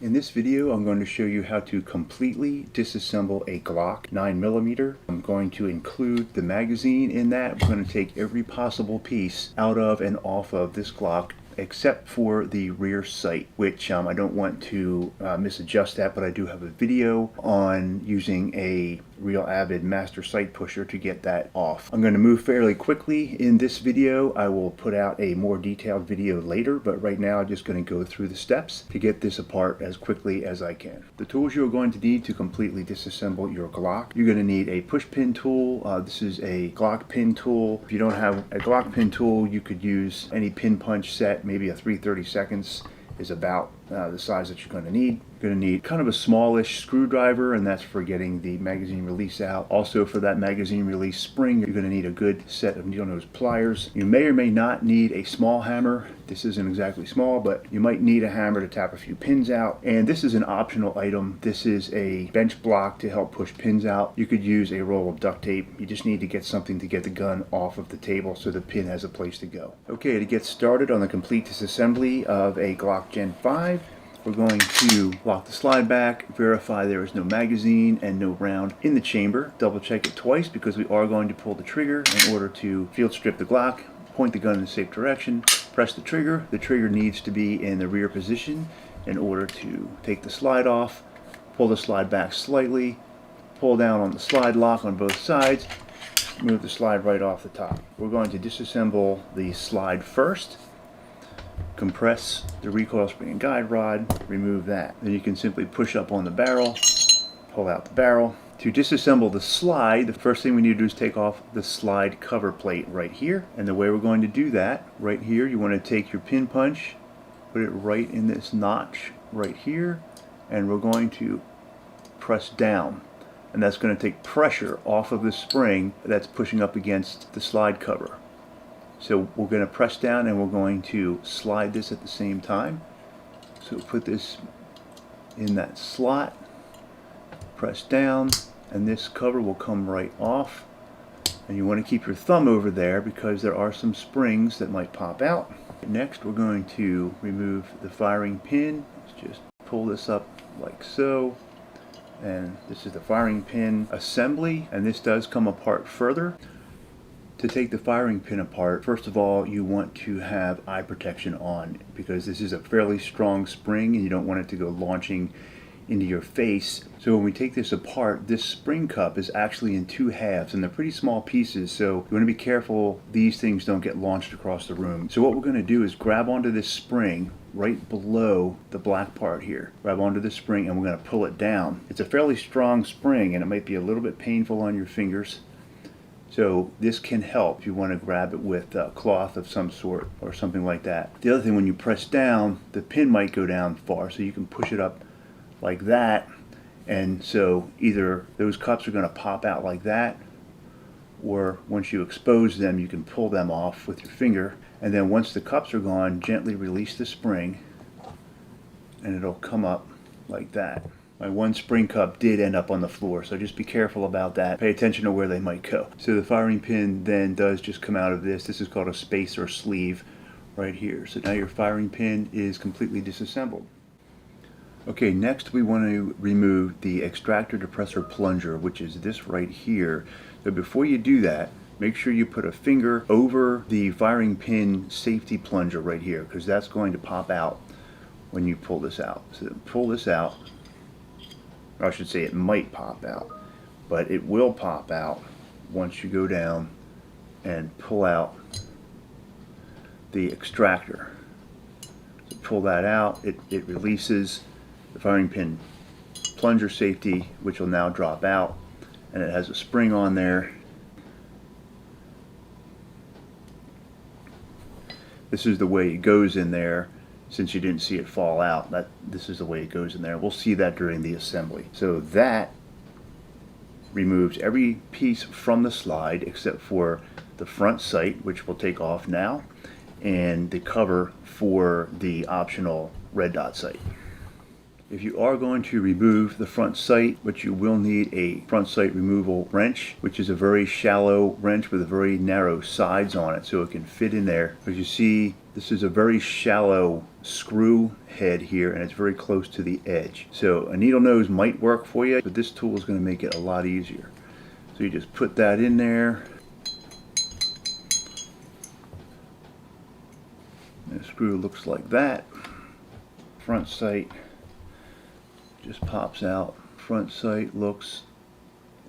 In this video, I'm going to show you how to completely disassemble a Glock 9mm. I'm going to include the magazine in that. I'm going to take every possible piece out of and off of this Glock, except for the rear sight, which I don't want to misadjust that, but I do have a video on using a Real Avid master sight pusher to get that off. I'm going to move fairly quickly in this video. I will put out a more detailed video later, but right now I'm just going to go through the steps to get this apart as quickly as I can. The tools you're going to need to completely disassemble your Glock: you're going to need a push pin tool. This is a Glock pin tool. If you don't have a Glock pin tool, you could use any pin punch set. Maybe a 3/32 is about the size that you're going to need. You're going to need kind of a smallish screwdriver, and that's for getting the magazine release out. Also, for that magazine release spring, you're going to need a good set of needle nose pliers. You may or may not need a small hammer. This isn't exactly small, but you might need a hammer to tap a few pins out. And this is an optional item. This is a bench block to help push pins out. You could use a roll of duct tape. You just need to get something to get the gun off of the table so the pin has a place to go. Okay, to get started on the complete disassembly of a Glock Gen 5, we're going to lock the slide back, verify there is no magazine and no round in the chamber. Double check it twice because we are going to pull the trigger in order to field strip the Glock. Point the gun in a safe direction, press the trigger. The trigger needs to be in the rear position in order to take the slide off. Pull the slide back slightly, pull down on the slide lock on both sides, move the slide right off the top. We're going to disassemble the slide first. Compress the recoil spring and guide rod, remove that. Then you can simply push up on the barrel, pull out the barrel. To disassemble the slide, the first thing we need to do is take off the slide cover plate right here. And the way we're going to do that, right here, you want to take your pin punch, put it right in this notch right here, and we're going to press down. And that's going to take pressure off of the spring that's pushing up against the slide cover. So we're going to press down and we're going to slide this at the same time. So put this in that slot, press down, and this cover will come right off. And you want to keep your thumb over there because there are some springs that might pop out. Next, we're going to remove the firing pin. Let's just pull this up like so. And this is the firing pin assembly, and this does come apart further. To take the firing pin apart, first of all, you want to have eye protection on because this is a fairly strong spring and you don't want it to go launching into your face. So when we take this apart, this spring cup is actually in two halves and they're pretty small pieces, so you want to be careful these things don't get launched across the room. So what we're going to do is grab onto this spring right below the black part here. Grab onto the spring and we're going to pull it down. It's a fairly strong spring and it might be a little bit painful on your fingers. So this can help if you want to grab it with a cloth of some sort or something like that. The other thing, when you press down, the pin might go down far, so you can push it up like that. And so either those cups are going to pop out like that, or once you expose them, you can pull them off with your finger. And then once the cups are gone, gently release the spring and it'll come up like that. My one spring cup did end up on the floor, so just be careful about that. Pay attention to where they might go. So the firing pin then does just come out of this. This is called a spacer sleeve right here. So now your firing pin is completely disassembled. Okay, next we want to remove the extractor depressor plunger, which is this right here. So before you do that, make sure you put a finger over the firing pin safety plunger right here, because that's going to pop out when you pull this out. So pull this out. Or I should say it might pop out, but it will pop out once you go down and pull out the extractor. So pull that out, it releases the firing pin plunger safety, which will now drop out, and it has a spring on there. This is the way it goes in there. Since you didn't see it fall out, this is the way it goes in there. We'll see that during the assembly. So that removes every piece from the slide except for the front sight, which we'll take off now, and the cover for the optional red dot sight. If you are going to remove the front sight, but you will need a front sight removal wrench, which is a very shallow wrench with very narrow sides on it so it can fit in there. As you see, this is a very shallow screw head here and it's very close to the edge. So a needle nose might work for you, but this tool is going to make it a lot easier. So you just put that in there. And the screw looks like that. Front sight just pops out. Front sight looks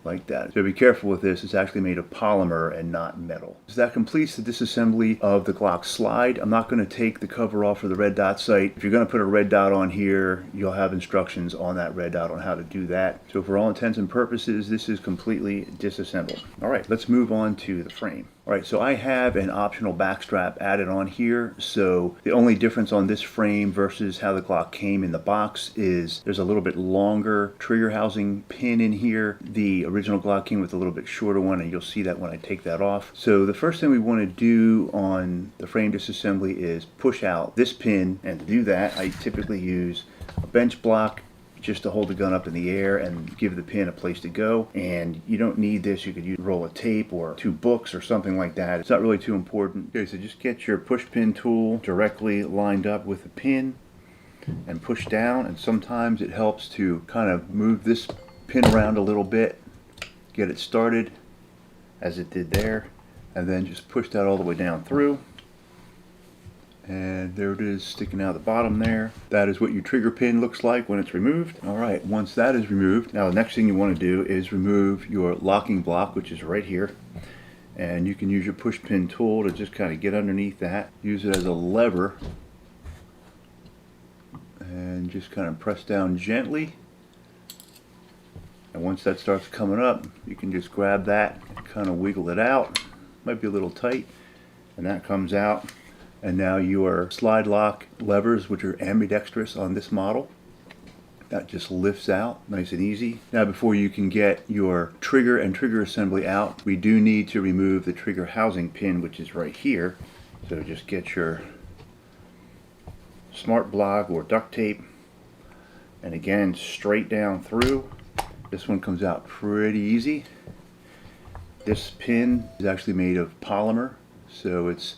like that. So be careful with this. It's actually made of polymer and not metal. So that completes the disassembly of the Glock slide. I'm not going to take the cover off for the red dot sight. If you're going to put a red dot on here, you'll have instructions on that red dot on how to do that. So for all intents and purposes, this is completely disassembled. All right, let's move on to the frame. All right, so I have an optional backstrap added on here. So the only difference on this frame versus how the Glock came in the box is there's a little bit longer trigger housing pin in here. The original Glock came with a little bit shorter one, and you'll see that when I take that off. So the first thing we want to do on the frame disassembly is push out this pin, and to do that, I typically use a bench block just to hold the gun up in the air and give the pin a place to go. And you don't need this. You could use a roll of tape or 2 books or something like that. It's not really too important. Okay, so just get your push pin tool directly lined up with the pin. and push down, and sometimes it helps to kind of move this pin around a little bit, get it started as it did there, and then just push that all the way down through. And there it is, sticking out the bottom there. That is what your trigger pin looks like when it's removed. Alright, once that is removed, now the next thing you want to do is remove your locking block, which is right here. And you can use your push pin tool to just kind of get underneath that. Use it as a lever. And just kind of press down gently. And once that starts coming up, you can just grab that and kind of wiggle it out. Might be a little tight. And that comes out. And now your slide lock levers, which are ambidextrous on this model, that just lifts out nice and easy. Now before you can get your trigger and trigger assembly out, we do need to remove the trigger housing pin, which is right here. So just get your smart block or duct tape, and again, straight down through. This one comes out pretty easy. This pin is actually made of polymer, so it's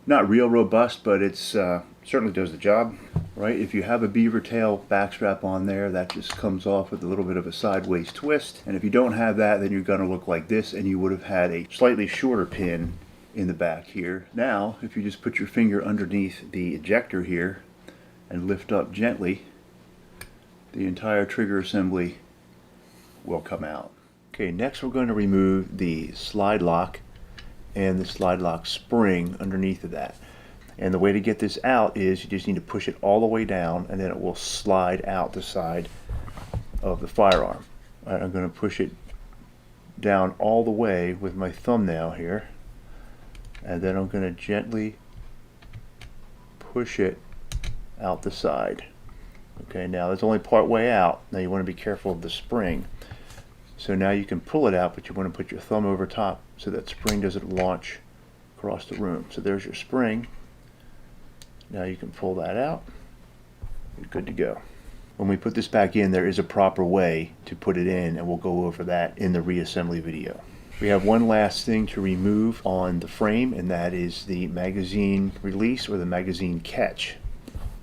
not real robust, but it's certainly does the job. Right? If you have a beaver tail backstrap on there, that just comes off with a little bit of a sideways twist. And if you don't have that, then you're going to look like this, and you would have had a slightly shorter pin in the back here. Now, if you just put your finger underneath the ejector here and lift up gently, the entire trigger assembly will come out. Okay, next we're going to remove the slide lock and the slide lock spring underneath of that. And the way to get this out is you just need to push it all the way down, and then it will slide out the side of the firearm. All right, I'm going to push it down all the way with my thumbnail here, and then I'm going to gently push it out the side. Okay, now that's only part way out. Now you want to be careful of the spring. So now you can pull it out, but you want to put your thumb over top so that spring doesn't launch across the room. So there's your spring. Now you can pull that out. You're good to go. When we put this back in, there is a proper way to put it in, and we'll go over that in the reassembly video. We have one last thing to remove on the frame, and that is the magazine release or the magazine catch.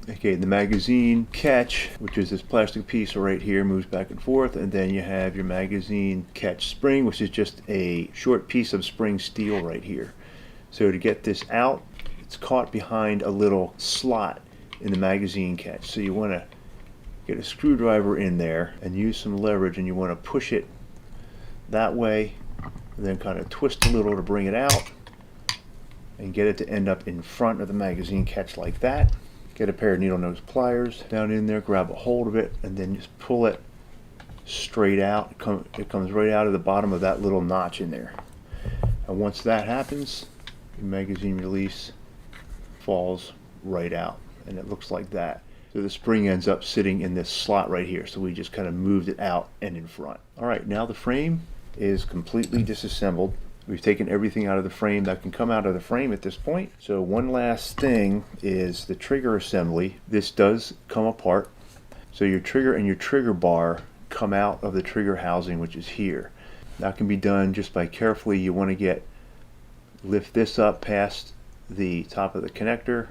Okay, the magazine catch, which is this plastic piece right here, moves back and forth, and then you have your magazine catch spring, which is just a short piece of spring steel right here. So to get this out, it's caught behind a little slot in the magazine catch. So you want to get a screwdriver in there and use some leverage, and you want to push it that way, and then kind of twist a little to bring it out, and get it to end up in front of the magazine catch like that. Get a pair of needle nose pliers down in there, grab a hold of it, and then just pull it straight out. It comes right out of the bottom of that little notch in there. And once that happens, the magazine release falls right out, and it looks like that. So the spring ends up sitting in this slot right here. So we just kind of moved it out and in front. All right, now the frame is completely disassembled. We've taken everything out of the frame that can come out of the frame at this point. So one last thing is the trigger assembly. This does come apart. So your trigger and your trigger bar come out of the trigger housing, which is here. That can be done just by carefully, you want to lift this up past the top of the connector,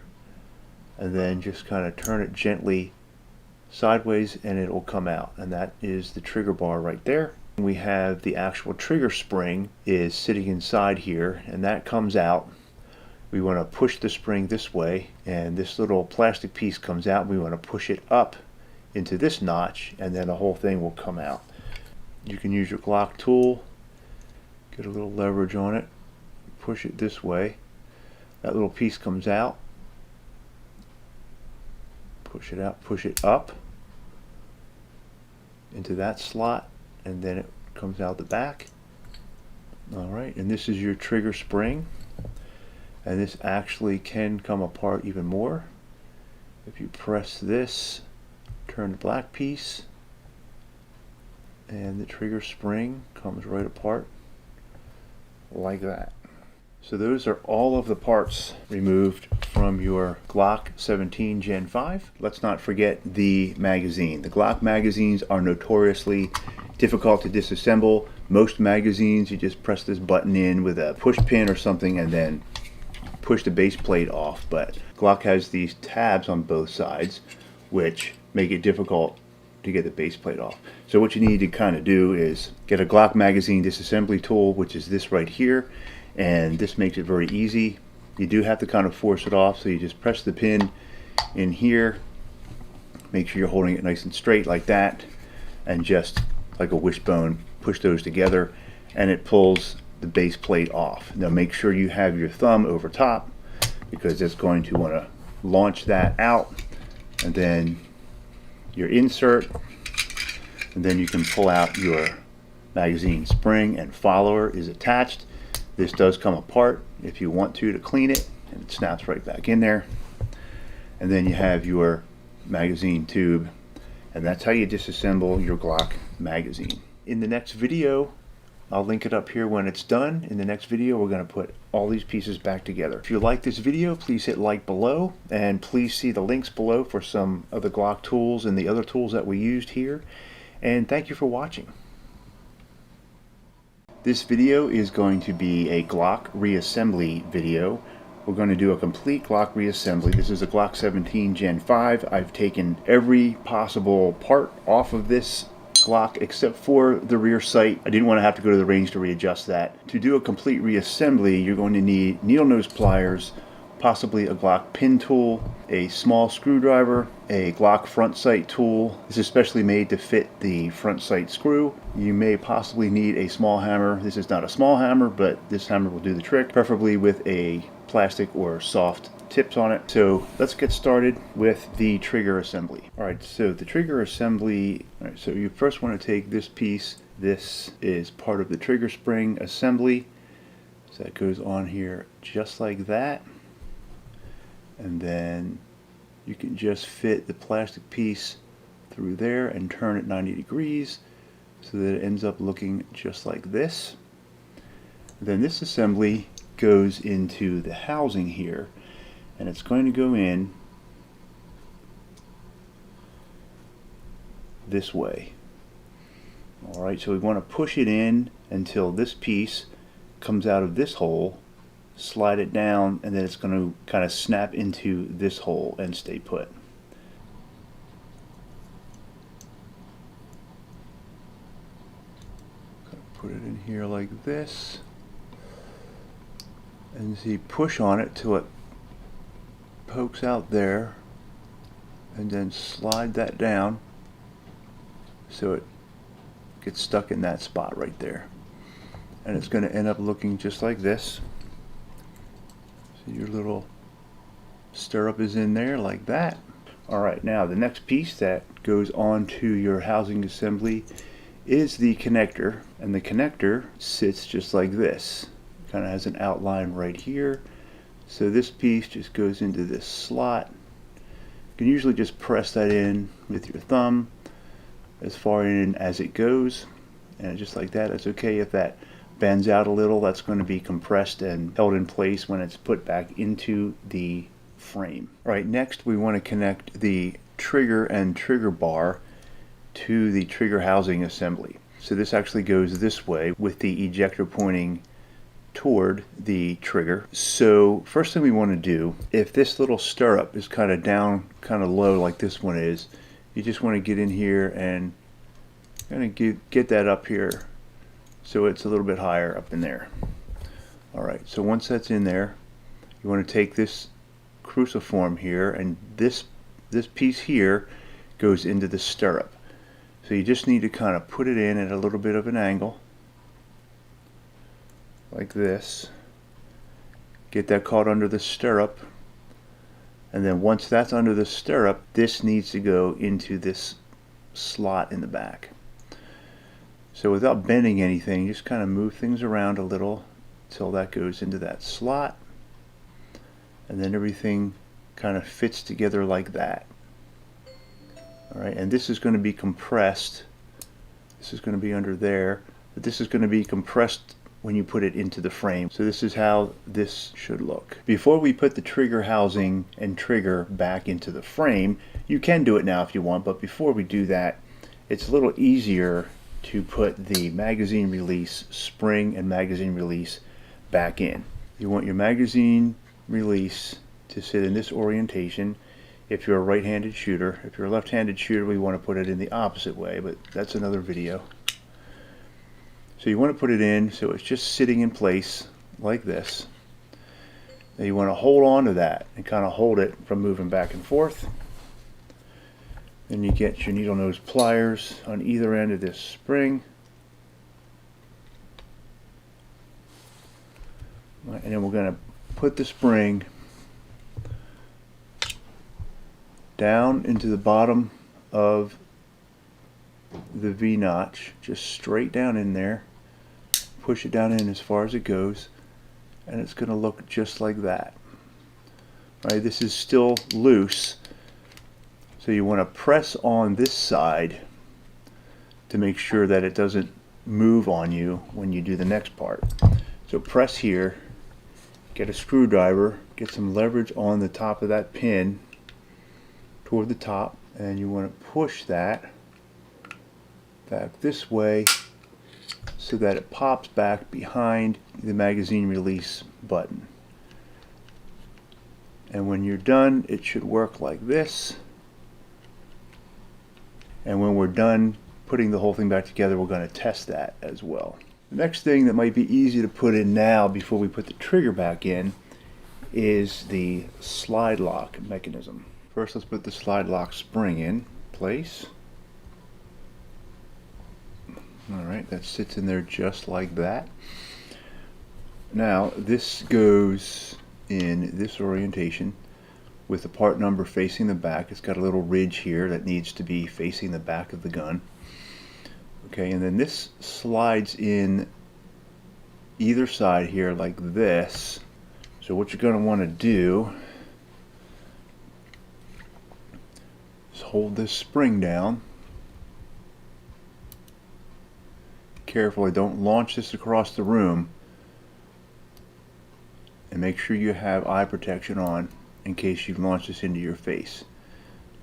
and then just kind of turn it gently sideways, and it will come out. And that is the trigger bar right there. We have the actual trigger spring is sitting inside here, and that comes out. We want to push the spring this way, and this little plastic piece comes out. We want to push it up into this notch, and then the whole thing will come out. You can use your GLOCK tool, get a little leverage on it, push it this way. That little piece comes out. Push it out, push it up into that slot, and then it comes out the back. Alright, and this is your trigger spring, and this actually can come apart even more. If you press this, turn the black piece, and the trigger spring comes right apart like that. So those are all of the parts removed from your GLOCK 17 Gen 5. Let's not forget the magazine. The GLOCK magazines are notoriously difficult to disassemble. Most magazines, you just press this button in with a push pin or something and then push the base plate off. But GLOCK has these tabs on both sides, which make it difficult to get the base plate off. So what you need to kind of do is get a Glock magazine disassembly tool, which is this right here, and this makes it very easy. You do have to kind of force it off, so you just press the pin in here, make sure you're holding it nice and straight like that, and just like a wishbone push those together and it pulls the base plate off. Now make sure you have your thumb over top, because it's going to want to launch that out, and then your insert, and then you can pull out your magazine spring and follower is attached. This does come apart if you want to clean it, and it snaps right back in there. And then you have your magazine tube, and that's how you disassemble your Glock magazine. In the next video, I'll link it up here when it's done. In the next video, we're going to put all these pieces back together. If you like this video, please hit like below, and please see the links below for some of the Glock tools and the other tools that we used here. And thank you for watching. This video is going to be a Glock reassembly video. We're going to do a complete Glock reassembly. This is a Glock 17 Gen 5. I've taken every possible part off of this Glock except for the rear sight. I didn't want to have to go to the range to readjust that. To do a complete reassembly, you're going to need needle nose pliers, possibly a Glock pin tool, a small screwdriver, a Glock front sight tool. This is specially made to fit the front sight screw. You may possibly need a small hammer. This is not a small hammer, but this hammer will do the trick, preferably with a plastic or soft tips on it. So let's get started with the trigger assembly. Alright, so the trigger assembly, so you first want to take this piece. This is part of the trigger spring assembly. So that goes on here just like that. And then you can just fit the plastic piece through there and turn it 90 degrees so that it ends up looking just like this. Then this assembly goes into the housing here, and it's going to go in this way. Alright, so we want to push it in until this piece comes out of this hole, slide it down, and then it's going to kind of snap into this hole and stay put. Put it in here like this, and see, push on it till it pokes out there, and then slide that down so it gets stuck in that spot right there, and it's going to end up looking just like this. So your little stirrup is in there like that. Alright, now the next piece that goes on to your housing assembly is the connector, and the connector sits just like this. Kind of has an outline right here. So this piece just goes into this slot. You can usually just press that in with your thumb as far in as it goes, and just like that. It's okay if that bends out a little. That's going to be compressed and held in place when it's put back into the frame. Alright, next we want to connect the trigger and trigger bar to the trigger housing assembly. So this actually goes this way with the ejector pointing toward the trigger. So first thing we want to do, if this little stirrup is kind of down, kind of low like this one is, you just want to get in here and kind of get that up here so it's a little bit higher up in there. Alright, so once that's in there, you want to take this cruciform here, and this piece here goes into the stirrup. So you just need to kind of put it in at a little bit of an angle like this, get that caught under the stirrup, and then once that's under the stirrup, this needs to go into this slot in the back. So without bending anything, just kind of move things around a little until that goes into that slot, and then everything kind of fits together like that. Alright, and this is going to be compressed. This is going to be under there, but this is going to be compressed when you put it into the frame. So this is how this should look. Before we put the trigger housing and trigger back into the frame, you can do it now if you want, but before we do that, it's a little easier to put the magazine release spring and magazine release back in. You want your magazine release to sit in this orientation. if you're a right-handed shooter. If you're a left-handed shooter, we want to put it in the opposite way, but that's another video. So you want to put it in so it's just sitting in place like this. Now you want to hold on to that and kind of hold it from moving back and forth. Then you get your needle nose pliers on either end of this spring. And then we're going to put the spring down into the bottom of the V-notch, just straight down in there. Push it down in as far as it goes, and it's going to look just like that. All right, this is still loose, so you want to press on this side to make sure that it doesn't move on you when you do the next part. So press here, get a screwdriver, get some leverage on the top of that pin toward the top, and you want to push that back this way so that it pops back behind the magazine release button. And when you're done, it should work like this. And when we're done putting the whole thing back together, we're going to test that as well. The next thing that might be easy to put in now before we put the trigger back in is the slide lock mechanism. First, let's put the slide lock spring in place. Alright, that sits in there just like that. Now, this goes in this orientation with the part number facing the back. It's got a little ridge here that needs to be facing the back of the gun. Okay, and then this slides in either side here like this. So what you're going to want to do is hold this spring down. Carefully, don't launch this across the room, and make sure you have eye protection on in case you launch this into your face.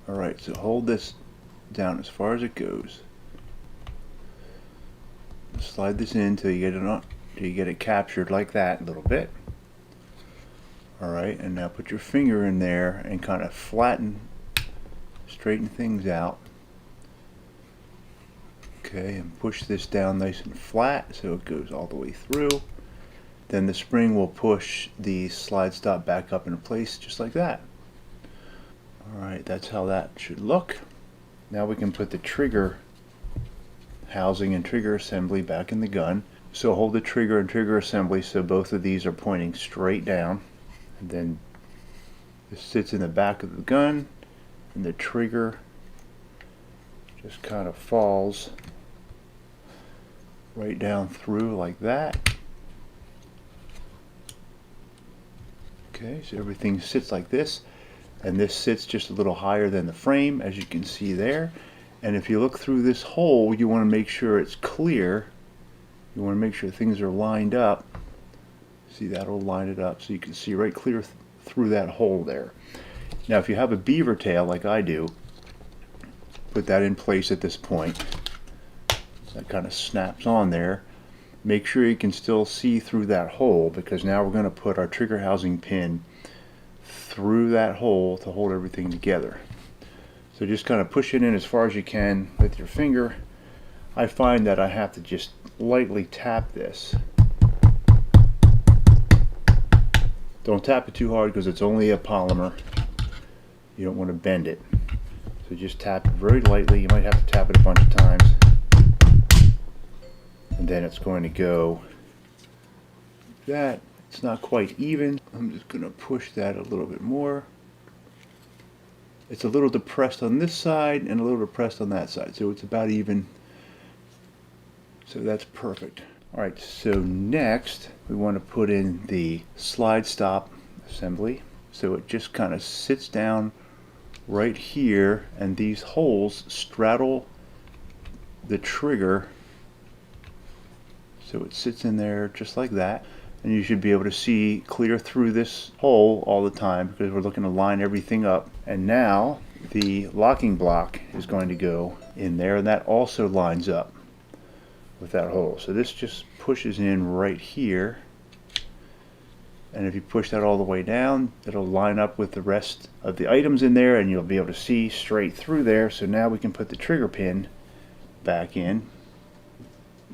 Alright, so hold this down as far as it goes. Slide this in until you get it captured like that a little bit. Alright, and now put your finger in there and kind of straighten things out. Okay, and push this down nice and flat so it goes all the way through. Then the spring will push the slide stop back up into place just like that. Alright, that's how that should look. Now we can put the trigger housing and trigger assembly back in the gun. So hold the trigger and trigger assembly so both of these are pointing straight down. And then this sits in the back of the gun, and the trigger just kind of falls right down through like that. Okay, so everything sits like this, and this sits just a little higher than the frame, as you can see there. And if you look through this hole, you want to make sure it's clear. You want to make sure things are lined up. See, that'll line it up so you can see right clear through that hole there. Now if you have a beaver tail like I do, put that in place at this point. That kind of snaps on there. Make sure you can still see through that hole, because now we're going to put our trigger housing pin through that hole to hold everything together. So just kind of push it in as far as you can with your finger. I find that I have to just lightly tap this. Don't tap it too hard because it's only a polymer. You don't want to bend it. So just tap it very lightly. You might have to tap it a bunch of times. And then it's going to go like that. It's not quite even. I'm just going to push that a little bit more. It's a little depressed on this side and a little depressed on that side, so it's about even. So that's perfect. Alright, so next we want to put in the slide stop assembly. So it just kind of sits down right here, and these holes straddle the trigger. So it sits in there just like that, and you should be able to see clear through this hole all the time because we're looking to line everything up. And now the locking block is going to go in there, and that also lines up with that hole. So this just pushes in right here, And if you push that all the way down, it'll line up with the rest of the items in there and you'll be able to see straight through there. So now we can put the trigger pin back in.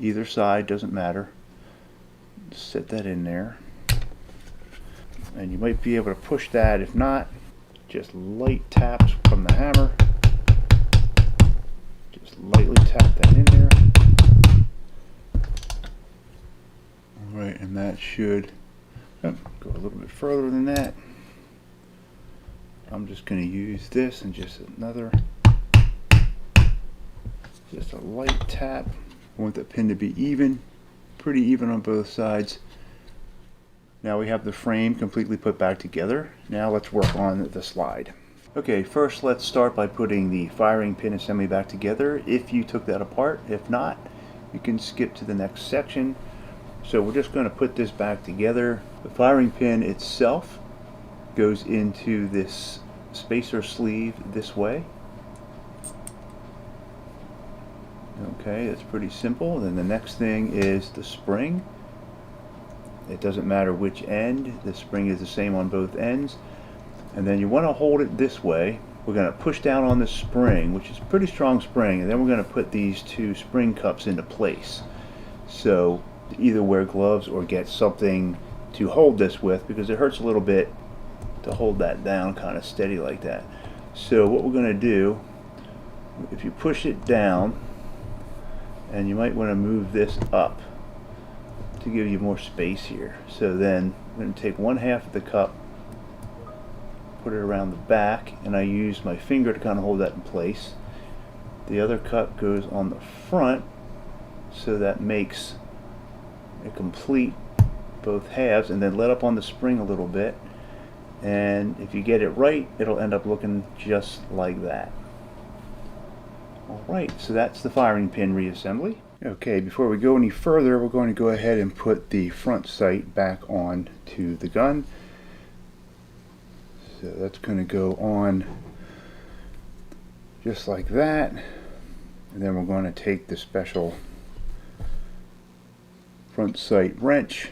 Either side, doesn't matter. Just set that in there. And you might be able to push that. If not, just light taps from the hammer. Just lightly tap that in there. Alright, and that should go a little bit further than that. I'm just going to use this and just a light tap. I want the pin to be even, pretty even on both sides. Now we have the frame completely put back together. Now let's work on the slide. Okay, first let's start by putting the firing pin assembly back together if you took that apart. If not, you can skip to the next section. So we're just going to put this back together. The firing pin itself goes into this spacer sleeve this way. Okay, that's pretty simple. Then the next thing is the spring. It doesn't matter which end, the spring is the same on both ends. And then you want to hold it this way. We're going to push down on the spring, which is a pretty strong spring, and then we're going to put these two spring cups into place. So either wear gloves or get something to hold this with, because it hurts a little bit to hold that down kind of steady like that. So what we're going to do, if you push it down, and you might want to move this up to give you more space here. So then I'm going to take 1/2 of the cup, put it around the back, and I use my finger to kind of hold that in place. The other cup goes on the front, so that makes a complete both halves, and then let up on the spring a little bit, and if you get it right, it'll end up looking just like that. Alright, so that's the firing pin reassembly. Okay, before we go any further, we're going to go ahead and put the front sight back on to the gun. So that's going to go on just like that, and then we're going to take the special front sight wrench,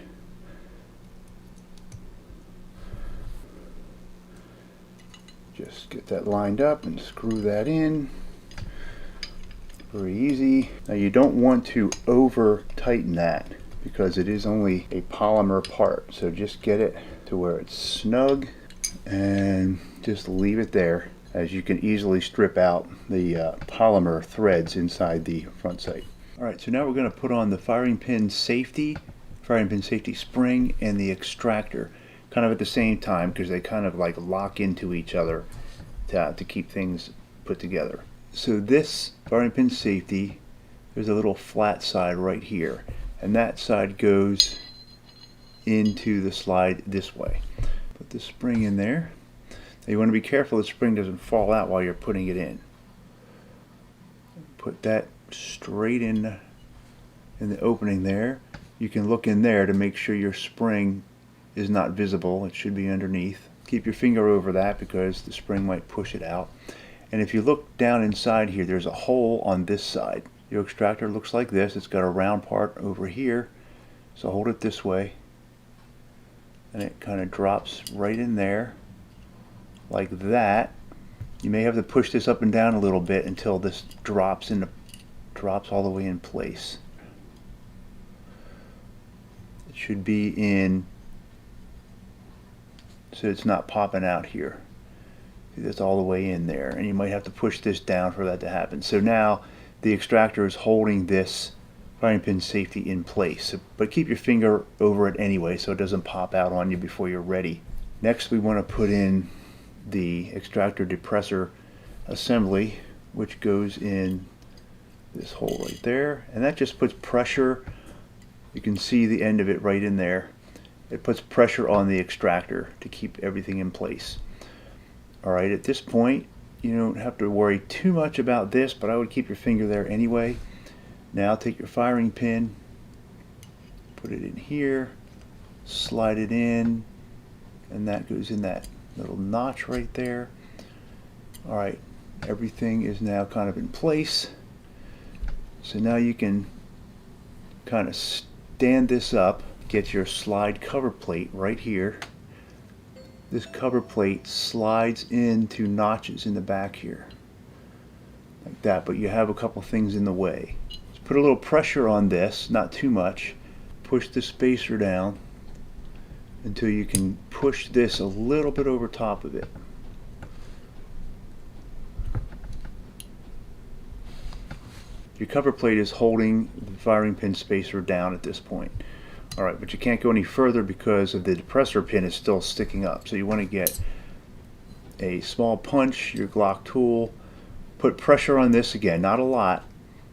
just get that lined up and screw that in. Very easy. Now you don't want to over tighten that because it is only a polymer part, so just get it to where it's snug and just leave it there, as you can easily strip out the polymer threads inside the front sight. Alright, so now we're going to put on the firing pin safety spring and the extractor kind of at the same time, because they kind of like lock into each other to keep things put together. So this firing pin safety, there's a little flat side right here, and that side goes into the slide this way. Put the spring in there. Now you want to be careful the spring doesn't fall out while you're putting it in. Put that straight in the opening there. You can look in there to make sure your spring is not visible. It should be underneath. Keep your finger over that because the spring might push it out. And if you look down inside here, there's a hole on this side. Your extractor looks like this. It's got a round part over here. So hold it this way, and it kind of drops right in there like that. You may have to push this up and down a little bit until this drops all the way in place. It should be in, so it's not popping out here. That's all the way in there, and you might have to push this down for that to happen. So now the extractor is holding this firing pin safety in place, but keep your finger over it anyway so it doesn't pop out on you before you're ready. Next we want to put in the extractor depressor assembly, which goes in this hole right there, and that just puts pressure. You can see the end of it right in there. It puts pressure on the extractor to keep everything in place. Alright, at this point you don't have to worry too much about this, but I would keep your finger there anyway. Now take your firing pin, put it in here, slide it in, and that goes in that little notch right there. Alright, everything is now kind of in place. So now you can kind of stand this up get your slide cover plate right here. This cover plate slides into notches in the back here, like that, but you have a couple things in the way. Just put a little pressure on this, not too much. Push the spacer down until you can push this a little bit over top of it. Your cover plate is holding the firing pin spacer down at this point. Alright, but you can't go any further because of the depressor pin is still sticking up. So you want to get a small punch, your GLOCK tool, put pressure on this again, not a lot,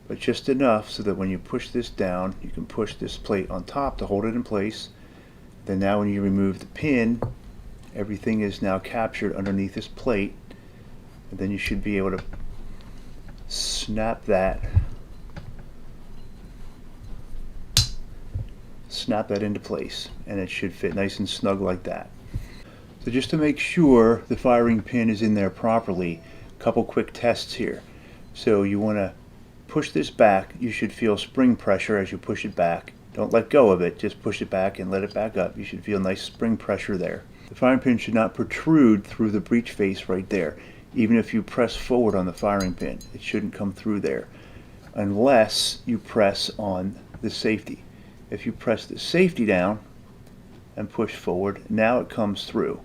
but just enough so that when you push this down, you can push this plate on top to hold it in place. Then now when you remove the pin, everything is now captured underneath this plate, and then you should be able to snap that into place, and it should fit nice and snug like that. So just to make sure the firing pin is in there properly, a couple quick tests here. So you want to push this back. You should feel spring pressure as you push it back. Don't let go of it, just push it back and let it back up. You should feel nice spring pressure there. The firing pin should not protrude through the breech face right there. Even if you press forward on the firing pin, it shouldn't come through there unless you press on the safety. If you press the safety down and push forward, now it comes through,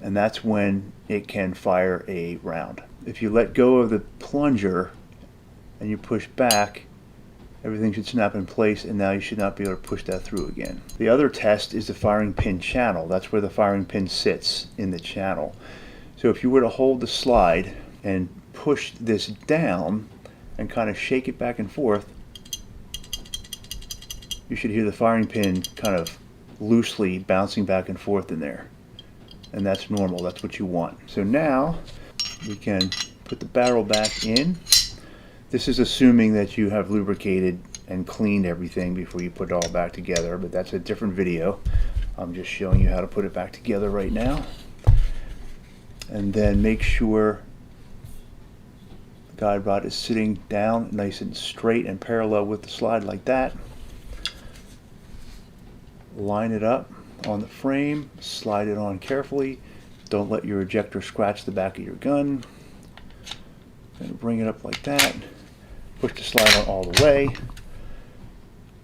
and that's when it can fire a round. If you let go of the plunger and you push back, everything should snap in place, and now you should not be able to push that through again. The other test is the firing pin channel. That's where the firing pin sits in the channel. So if you were to hold the slide and push this down and kind of shake it back and forth, you should hear the firing pin kind of loosely bouncing back and forth in there. And that's normal, that's what you want. So now we can put the barrel back in. This is assuming that you have lubricated and cleaned everything before you put it all back together, but that's a different video. I'm just showing you how to put it back together right now. And then make sure the guide rod is sitting down nice and straight and parallel with the slide like that. Line it up on the frame, slide it on carefully. Don't let your ejector scratch the back of your gun. And bring it up like that. Push the slide on all the way.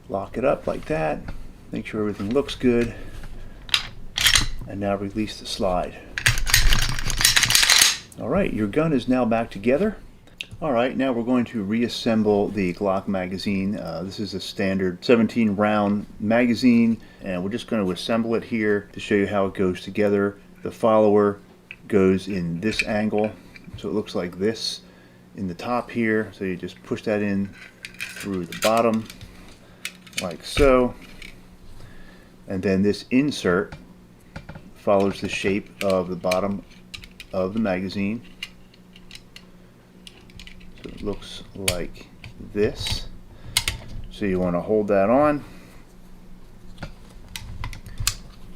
Lock it up like that. Make sure everything looks good. And now release the slide. Alright, your gun is now back together. Alright, now we're going to reassemble the GLOCK magazine. This is a standard 17 round magazine, and we're just going to assemble it here to show you how it goes together. The follower goes in this angle, so it looks like this in the top here. So you just push that in through the bottom, like so. And then this insert follows the shape of the bottom of the magazine. So it looks like this. So you want to hold that on,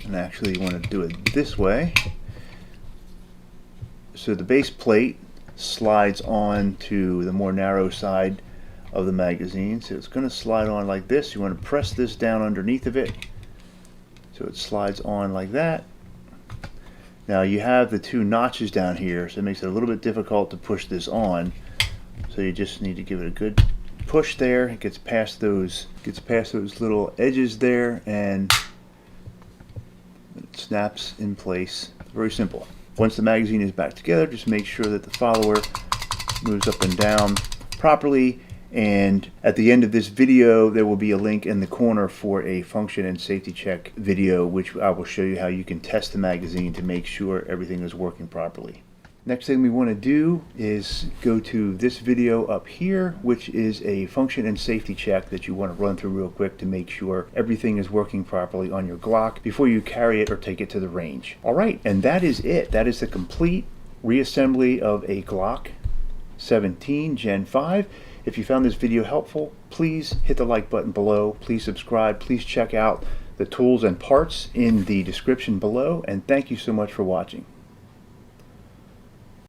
and actually you want to do it this way. So the base plate slides on to the more narrow side of the magazine. So it's going to slide on like this. You want to press this down underneath of it so it slides on like that. Now you have the two notches down here, so it makes it a little bit difficult to push this on. So you just need to give it a good push there. It gets past those little edges there, and it snaps in place. Very simple. Once the magazine is back together, just make sure that the follower moves up and down properly. And at the end of this video, there will be a link in the corner for a function and safety check video, which I will show you how you can test the magazine to make sure everything is working properly. Next thing we want to do is go to this video up here, which is a function and safety check that you want to run through real quick to make sure everything is working properly on your Glock before you carry it or take it to the range. Alright, and that is it. That is the complete reassembly of a Glock 17 Gen 5. If you found this video helpful, please hit the like button below. Please subscribe. Please check out the tools and parts in the description below. And thank you so much for watching.